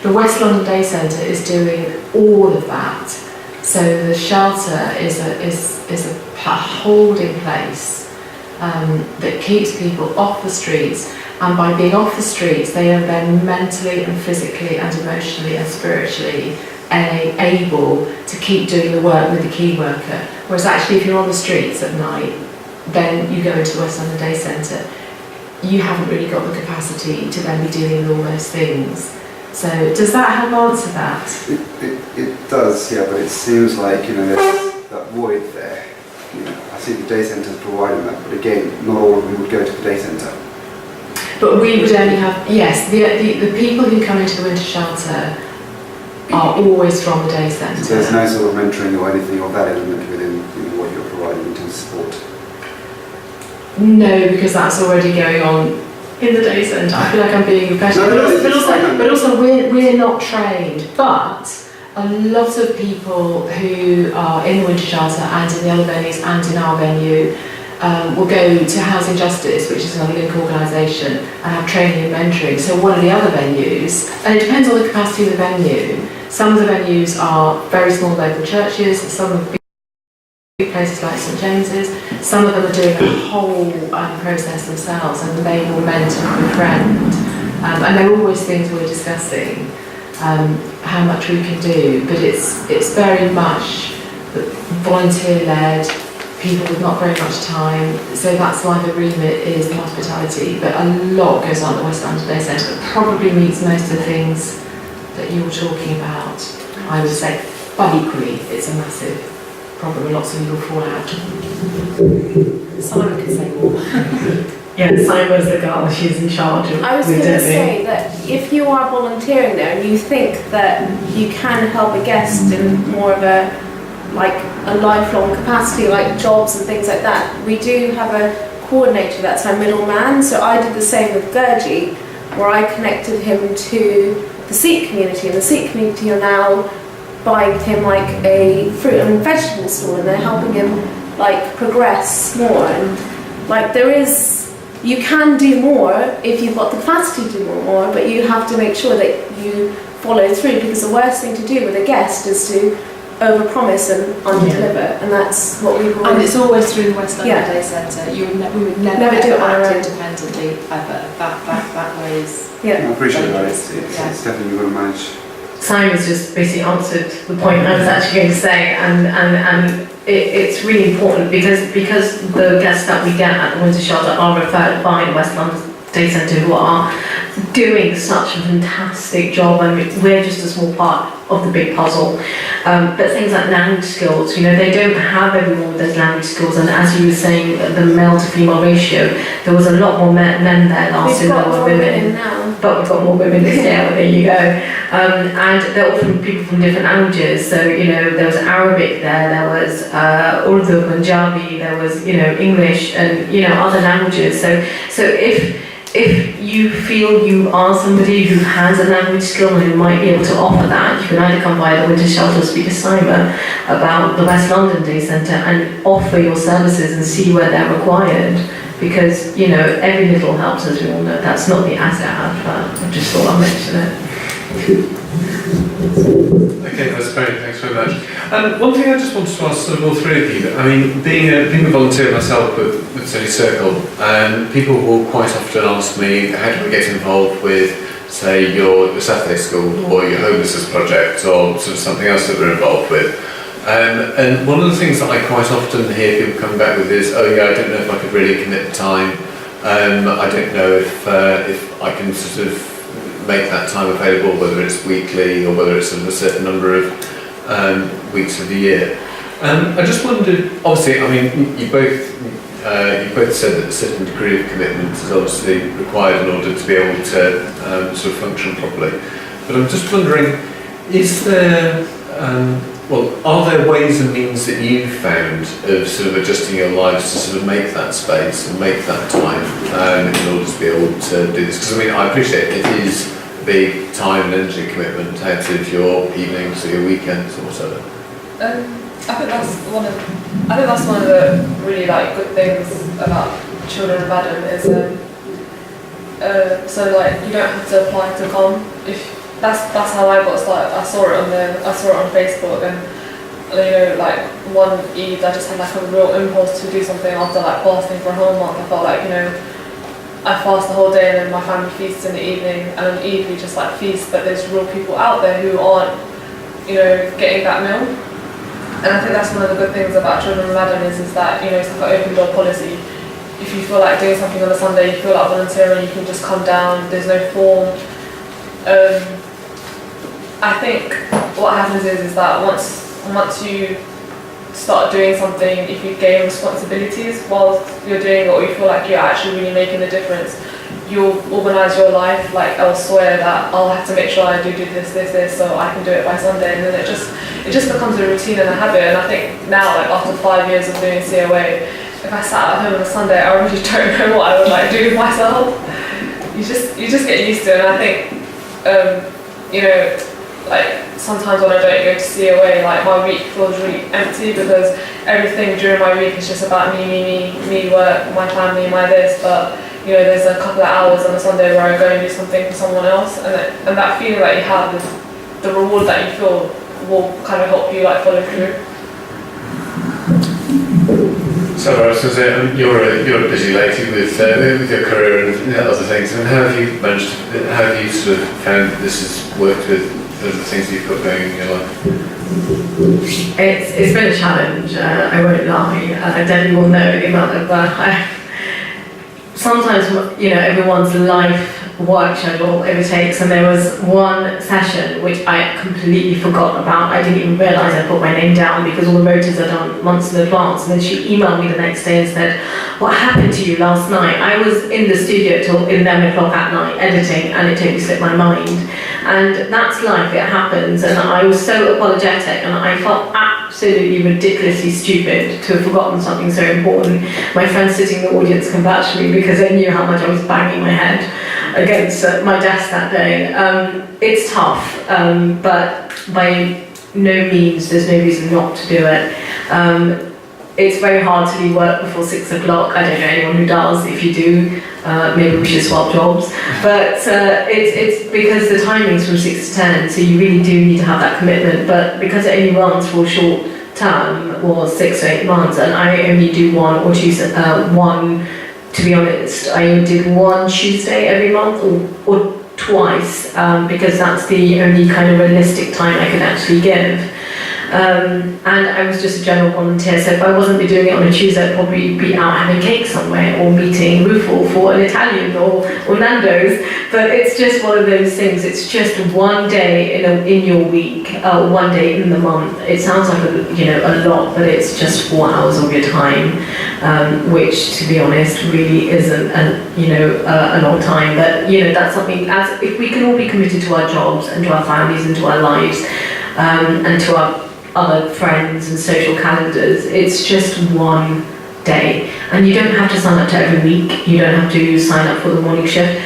The West London Day Centre is doing all of that. So the shelter is a holding place that keeps people off the streets, and by being off the streets they are then mentally and physically and emotionally and spiritually able to keep doing the work with the key worker. Whereas actually if you're on the streets at night, then you go into the West London Day Centre, you haven't really got the capacity to then be dealing with all those things. So does that help answer that? It does, yeah, but it seems like, there's that void there. I see the day centres providing that, but again, not all of them would go to the day centre. But we would only have, yes, the people who come into the winter shelter are always from the day centre. So there's no sort of mentoring or anything of that element within what you're providing in terms of support? No, because that's already going on in the day centre. I feel like I'm being repetitive, but also we're not trained. But a lot of people who are in the winter shelter and in the other venues and in our venue will go to Housing Justice, which is another link organisation, and have training and mentoring. So one of the other venues, and it depends on the capacity of the venue. Some of the venues are very small local churches, some of the big places like St James's, some of them are doing a whole process themselves, and they will mentor and befriend. And there are always things we're discussing, how much we can do, but it's very much volunteer-led, people with not very much time, so that's why the remit is the hospitality, but a lot goes on at the West London Day Centre that probably meets most of the things that you were talking about, I would say, but equally it's a massive problem and lots of people fall out. Simon can say more. Yeah, Simon's the girl, she's in charge of. I was going to say that if you are volunteering there and you think that you can help a guest in more of a lifelong capacity, like jobs and things like that, we do have a coordinator that's our middleman. So I did the same with Gurji, where I connected him to the Sikh community, and the Sikh community are now buying him like a fruit and vegetable store, and they're helping him progress more. And you can do more if you've got the capacity to do more, but you have to make sure that you follow through, because the worst thing to do with a guest is to overpromise and underdeliver, and that's what we want. And it's always through the West London Day Centre. We would never do it on our own independently ever. That way is. I appreciate that. It's definitely going to manage. Simon's just basically answered the point I was actually going to say, and it's really important because the guests that we get at the winter shelter are referred by the West London Day Centre, who are doing such a fantastic job. I mean, we're just a small part of the big puzzle. But things like language skills, they don't have everyone with those language skills. And as you were saying, the male to female ratio, there was a lot more men there last year than there were women. But we've got more women this year. There you go. And they're often people from different languages. So there was Arabic there was Urdu, Punjabi, there was English, and other languages. So if you feel you are somebody who has a language skill and who might be able to offer that, you can either come by the winter shelter, speak to Simon about the West London Day Centre and offer your services and see where they're required, because every little helps, as we all know. That's not the asset I just thought I'd mention it. Okay, that's great, thanks very much. And one thing I just wanted to ask sort of all three of you, I mean, being a volunteer myself with Study Circle, people will quite often ask me, how do we get involved with, say, your Saturday school or your homelessness project or sort of something else that we're involved with. And one of the things that I quite often hear people come back with is, oh yeah, I don't know if I could really commit the time. I don't know if I can sort of make that time available, whether it's weekly or whether it's sort of a certain number of weeks of the year. I just wondered, obviously, I mean, you both said that a certain degree of commitment is obviously required in order to be able to sort of function properly. But I'm just wondering, is there, are there ways and means that you've found of sort of adjusting your lives to sort of make that space and make that time in order to be able to do this? Because I mean, I appreciate it is a big time and energy commitment out of your evenings or your weekends or whatever. I think that's one of the really like good things about Children of Adam is so like you don't have to apply to come. If that's how I got started. I saw it on Facebook, and you know, like one Eid I just had like a real impulse to do something after like fasting for a whole month. I felt like, you know, I fast the whole day and then my family feasts in the evening, and on Eid we just like feast, but there's real people out there who aren't, you know, getting that meal. And I think that's one of the good things about Children of Adam is that, you know, it's like an open door policy. If you feel like doing something on a Sunday, you feel like volunteering, you can just come down, there's no form. I think what happens is that once you start doing something, if you gain responsibilities while you're doing it, or you feel like you're actually really making a difference, you'll organise your life like elsewhere, that I'll have to make sure I do this, so I can do it by Sunday, and then it just becomes a routine and a habit. And I think now, like after 5 years of doing COA, if I sat at home on a Sunday, I really don't know what I would like do with myself. You just get used to it, and I think you know, like sometimes when I don't go to COA, like my week feels really empty because everything during my week is just about me, work, my family, my this. But you know, there's a couple of hours on a Sunday where I go and do something for someone else, and that feeling that you have, the reward that you feel, will kind of help you like follow through. So I was going to say, you're a busy lady with your career and other things. And how have you sort of found that this has worked with the things you've got going in your life? It's been a challenge, I won't lie. Debbie will know the amount of sometimes, you know, everyone's life work schedule overtakes, and there was one session which I completely forgot about. I didn't even realise I put my name down because all the rotors are done months in advance, and then she emailed me the next day and said, what happened to you last night? I was in the studio till 11 o'clock at night editing, and it totally slipped my mind. And that's life, it happens, and I was so apologetic, and I felt absolutely ridiculously stupid to have forgotten something so important. My friends sitting in the audience can vouch for me because they knew how much I was banging my head against my desk that day. It's tough, but by no means there's no reason not to do it. It's very hard to leave work before 6 o'clock. I don't know anyone who does. If you do, maybe we should swap jobs. But it's because the timing's from 6 to 10, so you really do need to have that commitment. But because it only runs for a short term, or 6 to 8 months, and I only do one or two, to be honest, I did one Tuesday every month, or twice, because that's the only kind of realistic time I can actually give. And I was just a general volunteer, so if I wasn't doing it on a Tuesday, I'd probably be out having cake somewhere, or meeting Rufal for an Italian, or Nando's. But it's just one of those things. It's just one day in your week, one day in the month. It sounds like a lot, but it's just 4 hours of your time, which, to be honest, really isn't a long time. But that's something. As if we can all be committed to our jobs and to our families and to our lives, and to our other friends and social calendars, it's just one day, and you don't have to sign up to every week. You don't have to sign up for the morning shift.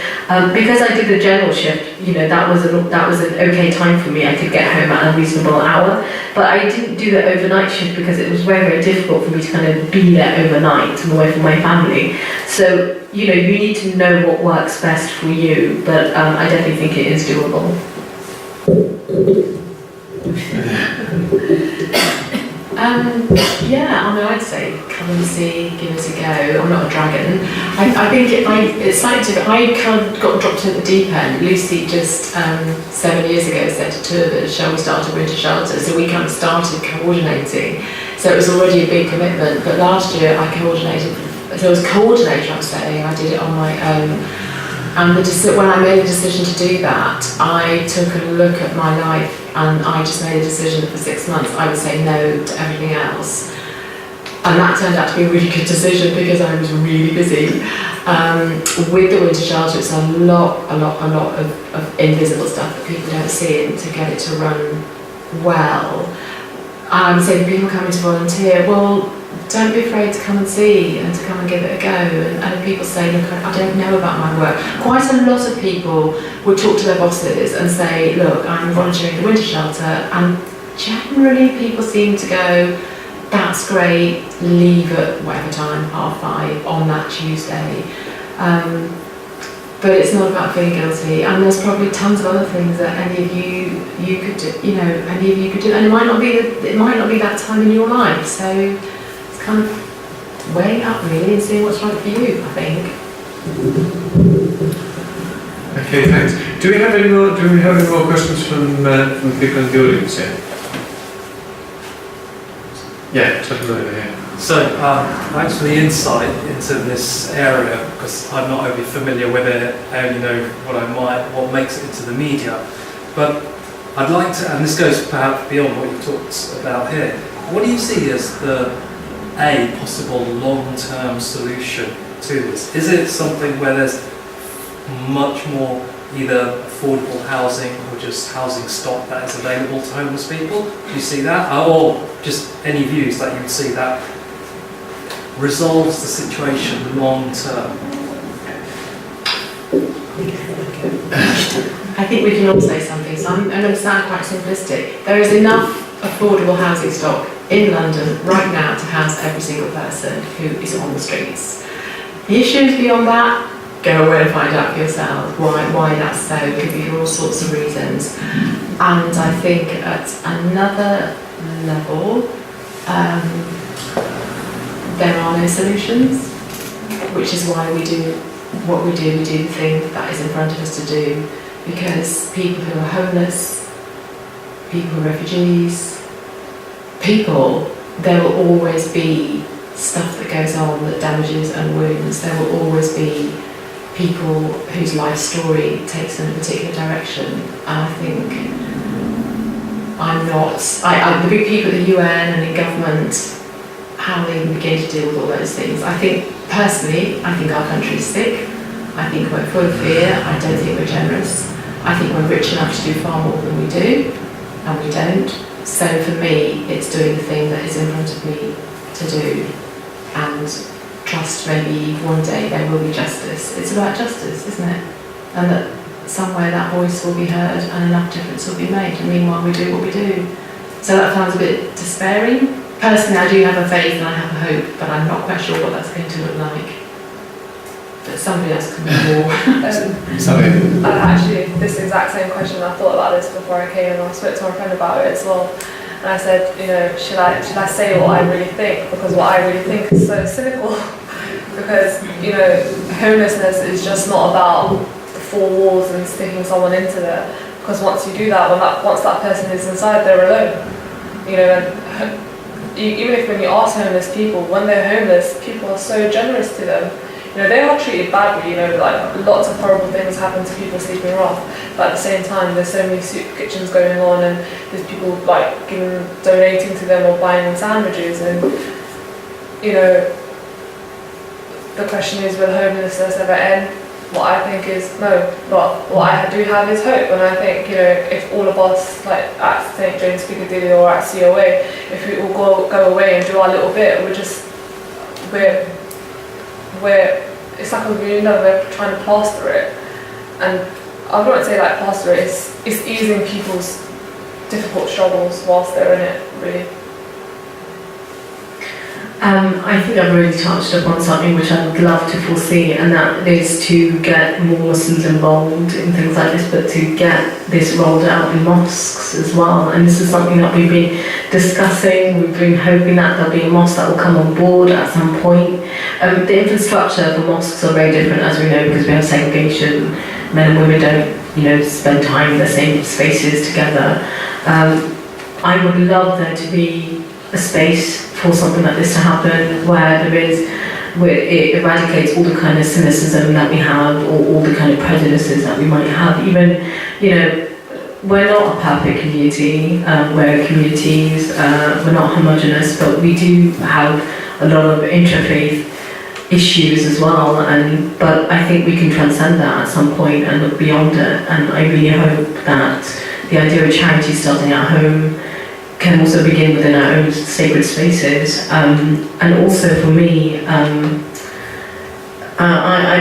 Because I did the general shift, that was an okay time for me. I could get home at a reasonable hour, but I didn't do the overnight shift because it was very, very difficult for me to kind of be there overnight and away from my family. So you need to know what works best for you, but I definitely think it is doable. Yeah, I mean, I'd say come and see, give it a go. I'm not a dragon. I think it's slightly different. I kind of got dropped in the deep end. Lucy just 7 years ago said to two of us, shall we start a winter shelter? So we kind of started coordinating. So it was already a big commitment. But last year I coordinated, so I was coordinator, I'm saying, I did it on my own. And when I made a decision to do that, I took a look at my life and I just made a decision that for 6 months I would say no to everything else. And that turned out to be a really good decision because I was really busy. With the winter shelter, it's a lot of invisible stuff that people don't see, and to get it to run well. And I would say to people coming to volunteer, well, don't be afraid to come and see and to come and give it a go. And if people say, look, I don't know about my work, quite a lot of people would talk to their bosses and say, look, I'm volunteering at the winter shelter, and generally people seem to go, that's great, leave at whatever time, 5:30 on that Tuesday. But it's not about feeling guilty, and there's probably tons of other things that any of you could do, any of you could do, and it might not be that time in your life, so it's kind of weighing up really and seeing what's right for you, I think. Okay, thanks. Do we have any more questions from people in the audience here? Yeah, gentlemen over here. So, thanks for the insight into this area, because I'm not overly familiar with it. I only know what makes it into the media. But I'd like to, and this goes perhaps beyond what you talked about here, what do you see as the possible long-term solution to this? Is it something where there's much more either affordable housing or just housing stock that is available to homeless people? Do you see that? Or just any views that you would see that resolves the situation long term? I think we can all say something, so I'm going to sound quite simplistic. There is enough affordable housing stock in London right now to house every single person who is on the streets. The issues beyond that, go away and find out for yourself why that's so. It could be for all sorts of reasons. And I think at another level, there are no solutions, which is why we do what we do. We do the thing that is in front of us to do, because people who are homeless, people who are refugees, there will always be stuff that goes on that damages and wounds. There will always be people whose life story takes them in a particular direction. And I think the big people at the UN and in government, how they begin to deal with all those things. I think, personally, I think our country is sick. I think we're full of fear. I don't think we're generous. I think we're rich enough to do far more than we do, and we don't. So for me, it's doing the thing that is in front of me to do, and trust maybe one day there will be justice. It's about justice, isn't it? And that somewhere that voice will be heard and enough difference will be made, and meanwhile we do what we do. So that sounds a bit despairing. Personally, I do have a faith and I have a hope, but I'm not quite sure what that's going to look like. But somebody else can be more. Actually, this exact same question, I thought about this before I came, and I spoke to my friend about it as well. And I said, should I say what I really think? Because what I really think is so cynical. Because, homelessness is just not about the four walls and sticking someone into there. Because once you do that, once that person is inside, they're alone. And even if when you ask homeless people, when they're homeless, people are so generous to them. They are treated badly, like lots of horrible things happen to people sleeping rough, but at the same time there's so many soup kitchens going on, and there's people like donating to them or buying them sandwiches, and the question is, will homelessness ever end? What I think is no, but what I do have is hope, and I think if all of us, like at St James Piccadilly or at COA, if we all go away and do our little bit, it's like a wound and we're trying to plaster it, and I wouldn't say like plaster it, it's easing people's difficult struggles whilst they're in it, really. I think I've already touched upon something which I would love to foresee, and that is to get more Muslims involved in things like this, but to get this rolled out in mosques as well. And this is something that we've been discussing. We've been hoping that there'll be a mosque that will come on board at some point. The infrastructure for mosques are very different, as we know, because we have segregation. Men and women don't, spend time in the same spaces together. I would love there to be a space for something like this to happen, where it eradicates all the kind of cynicism that we have, or all the kind of prejudices that we might have. Even, we're not a perfect community, we're communities, we're not homogenous, but we do have a lot of interfaith issues as well, but I think we can transcend that at some point and look beyond it. And I really hope that the idea of charity starting at home can also begin within our own sacred spaces. And also for me, I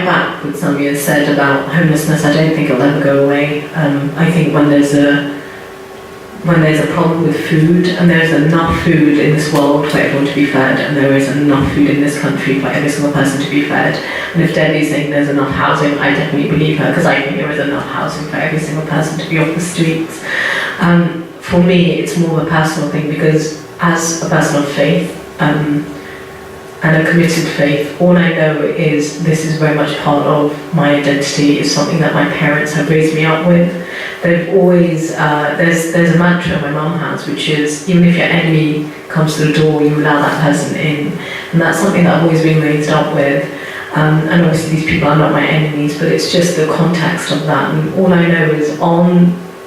back what Samia said about homelessness. I don't think it'll ever go away. I think when there's a problem with food, and there's enough food in this world for everyone to be fed, and there is enough food in this country for every single person to be fed. And if Debbie's saying there's enough housing, I definitely believe her, because I think there is enough housing for every single person to be off the streets. For me, it's more of a personal thing, because as a person of faith, and a committed faith, all I know is this is very much part of my identity. It's something that my parents have raised me up with. They've always, there's a mantra my mum has, which is, even if your enemy comes to the door, you allow that person in. And that's something that I've always been raised up with. And obviously these people are not my enemies, but it's just the context of that. And all I know is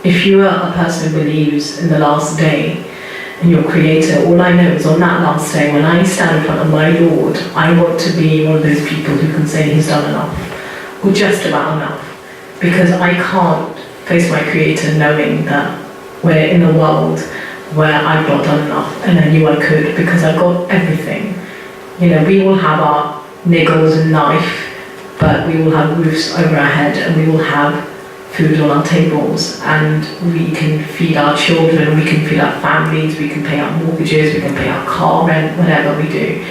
if you are a person who believes in the last day, and your creator, all I know is on that last day, when I stand in front of my Lord, I want to be one of those people who can say he's done enough, or just about enough, because I can't face my creator knowing that we're in a world where I've not done enough, and I knew I could, because I've got everything. We will have our niggles and knife, but we will have roofs over our head, and we will have food on our tables, and we can feed our children, we can feed our families, we can pay our mortgages, we can pay our car rent, whatever we do.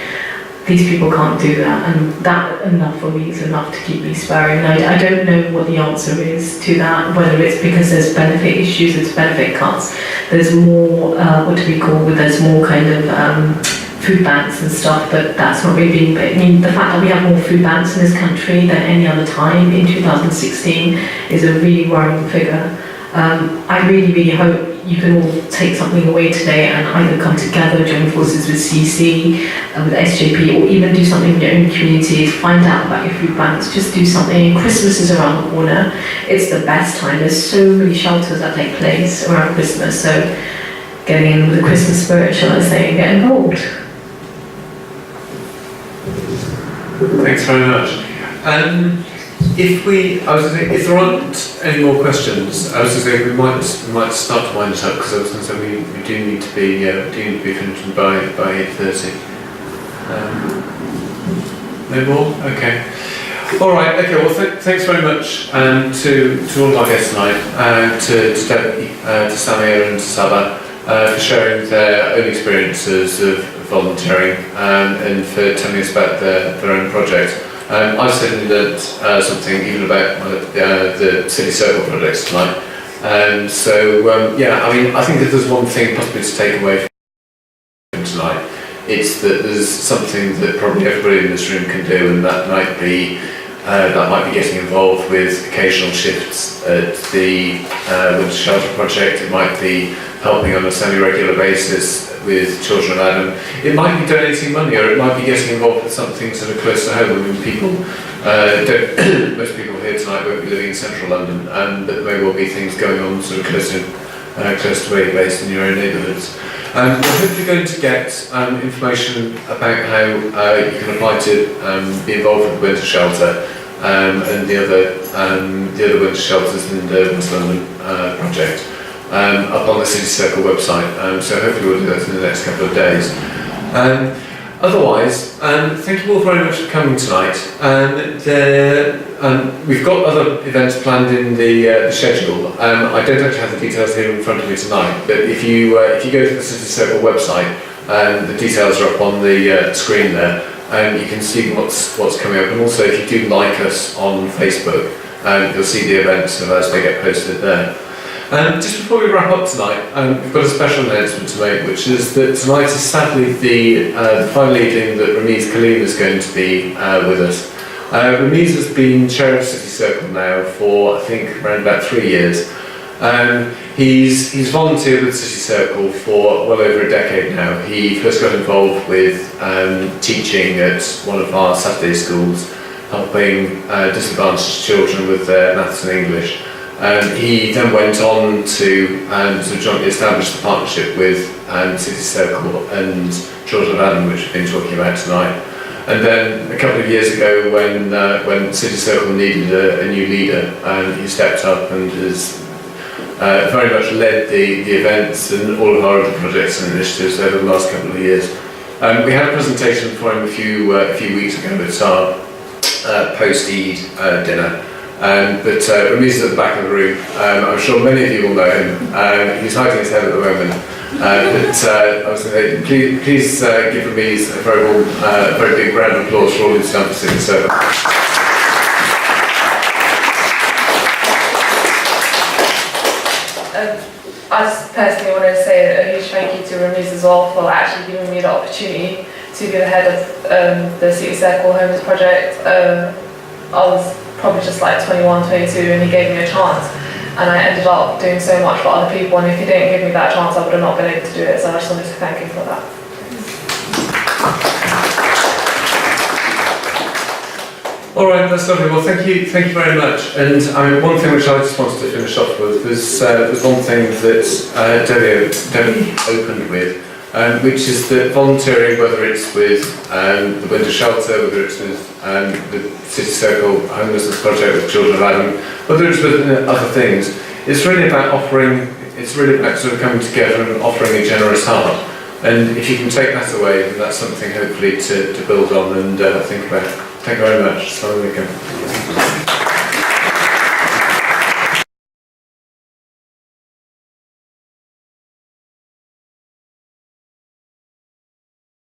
These people can't do that, and that enough for me is enough to keep me spurring. And I don't know what the answer is to that, whether it's because there's benefit issues, there's benefit cuts, there's more, there's more kind of food banks and stuff, but that's not really being, the fact that we have more food banks in this country than any other time in 2016 is a really worrying figure. I really, really hope you can all take something away today and either come together, join forces with CC, with SJP, or even do something in your own communities, find out about your food banks, just do something. Christmas is around the corner, it's the best time, there's so many shelters that take place around Christmas, so getting in with the Christmas spirit, shall I say, and get involved. Thanks very much. If there aren't any more questions, I was going to say we might start to wind it up, because I was going to say we do need to be finished by 8:30. No more? Okay. All right. Okay. Well, thanks very much to all of our guests tonight, to Debbie, to Samir, and to Saba, for sharing their own experiences of volunteering, and for telling us about their own project. I've certainly learnt something even about the City Circle projects tonight. I think if there's one thing possibly to take away from tonight, it's that there's something that probably everybody in this room can do, and that might be getting involved with occasional shifts at the Winter Shelter project. It might be helping on a semi-regular basis with Children of Adam. It might be donating money, or it might be getting involved with something sort of close to home. I mean, most people here tonight won't be living in central London, but there may well be things going on sort of close to where you're based in your own neighbourhoods. We're hopefully going to get information about how you can apply to be involved with the Winter Shelter and the other winter shelters in the West London project up on the City Circle website. So hopefully we'll do that in the next couple of days. Otherwise, thank you all very much for coming tonight. We've got other events planned in the schedule. I don't actually have the details here in front of me tonight, but if you go to the City Circle website, The details are up on the screen there. You can see what's coming up, and also if you do like us on Facebook, you'll see the events as they get posted there. Just before we wrap up tonight, we've got a special announcement to make, which is that tonight is sadly the final evening that Ramiz Kaleem is going to be with us. Ramiz has been chair of City Circle now for, I think, around about 3 years. He's volunteered with City Circle for well over a decade now. He first got involved with teaching at one of our Saturday schools, helping disadvantaged children with their maths and English. He then went on to sort of jointly establish the partnership with City Circle and Children of Adam, which we've been talking about tonight. And then a couple of years ago, when City Circle needed a new leader, he stepped up and has very much led the events and all of our other projects and initiatives over the last couple of years. We had a presentation for him a few weeks ago at our post-Eid dinner. But Ramiz is at the back of the room. I'm sure many of you will know him. He's hiding his head at the moment. But I was going to say, please give Ramiz a very warm, very big round of applause for all he's done for City Circle. I just personally want to say a huge thank you to Ramiz as well for actually giving me the opportunity to be the head of the City Circle Homes project. I was probably just like 21, 22, and he gave me a chance, and I ended up doing so much for other people, and if he didn't give me that chance I would have not been able to do it, so I just wanted to thank him for that. All right, that's lovely. Well, thank you very much. And I mean, one thing which I just wanted to finish off with was one thing that Debbie opened with, which is that volunteering, whether it's with the Winter Shelter, whether it's with the City Circle Homelessness Project with Children of Adam, whether it's with other things, it's really about sort of coming together and offering a generous heart. And if you can take that away, then that's something hopefully to build on and think about. Thank you very much. Assalamu alaikum.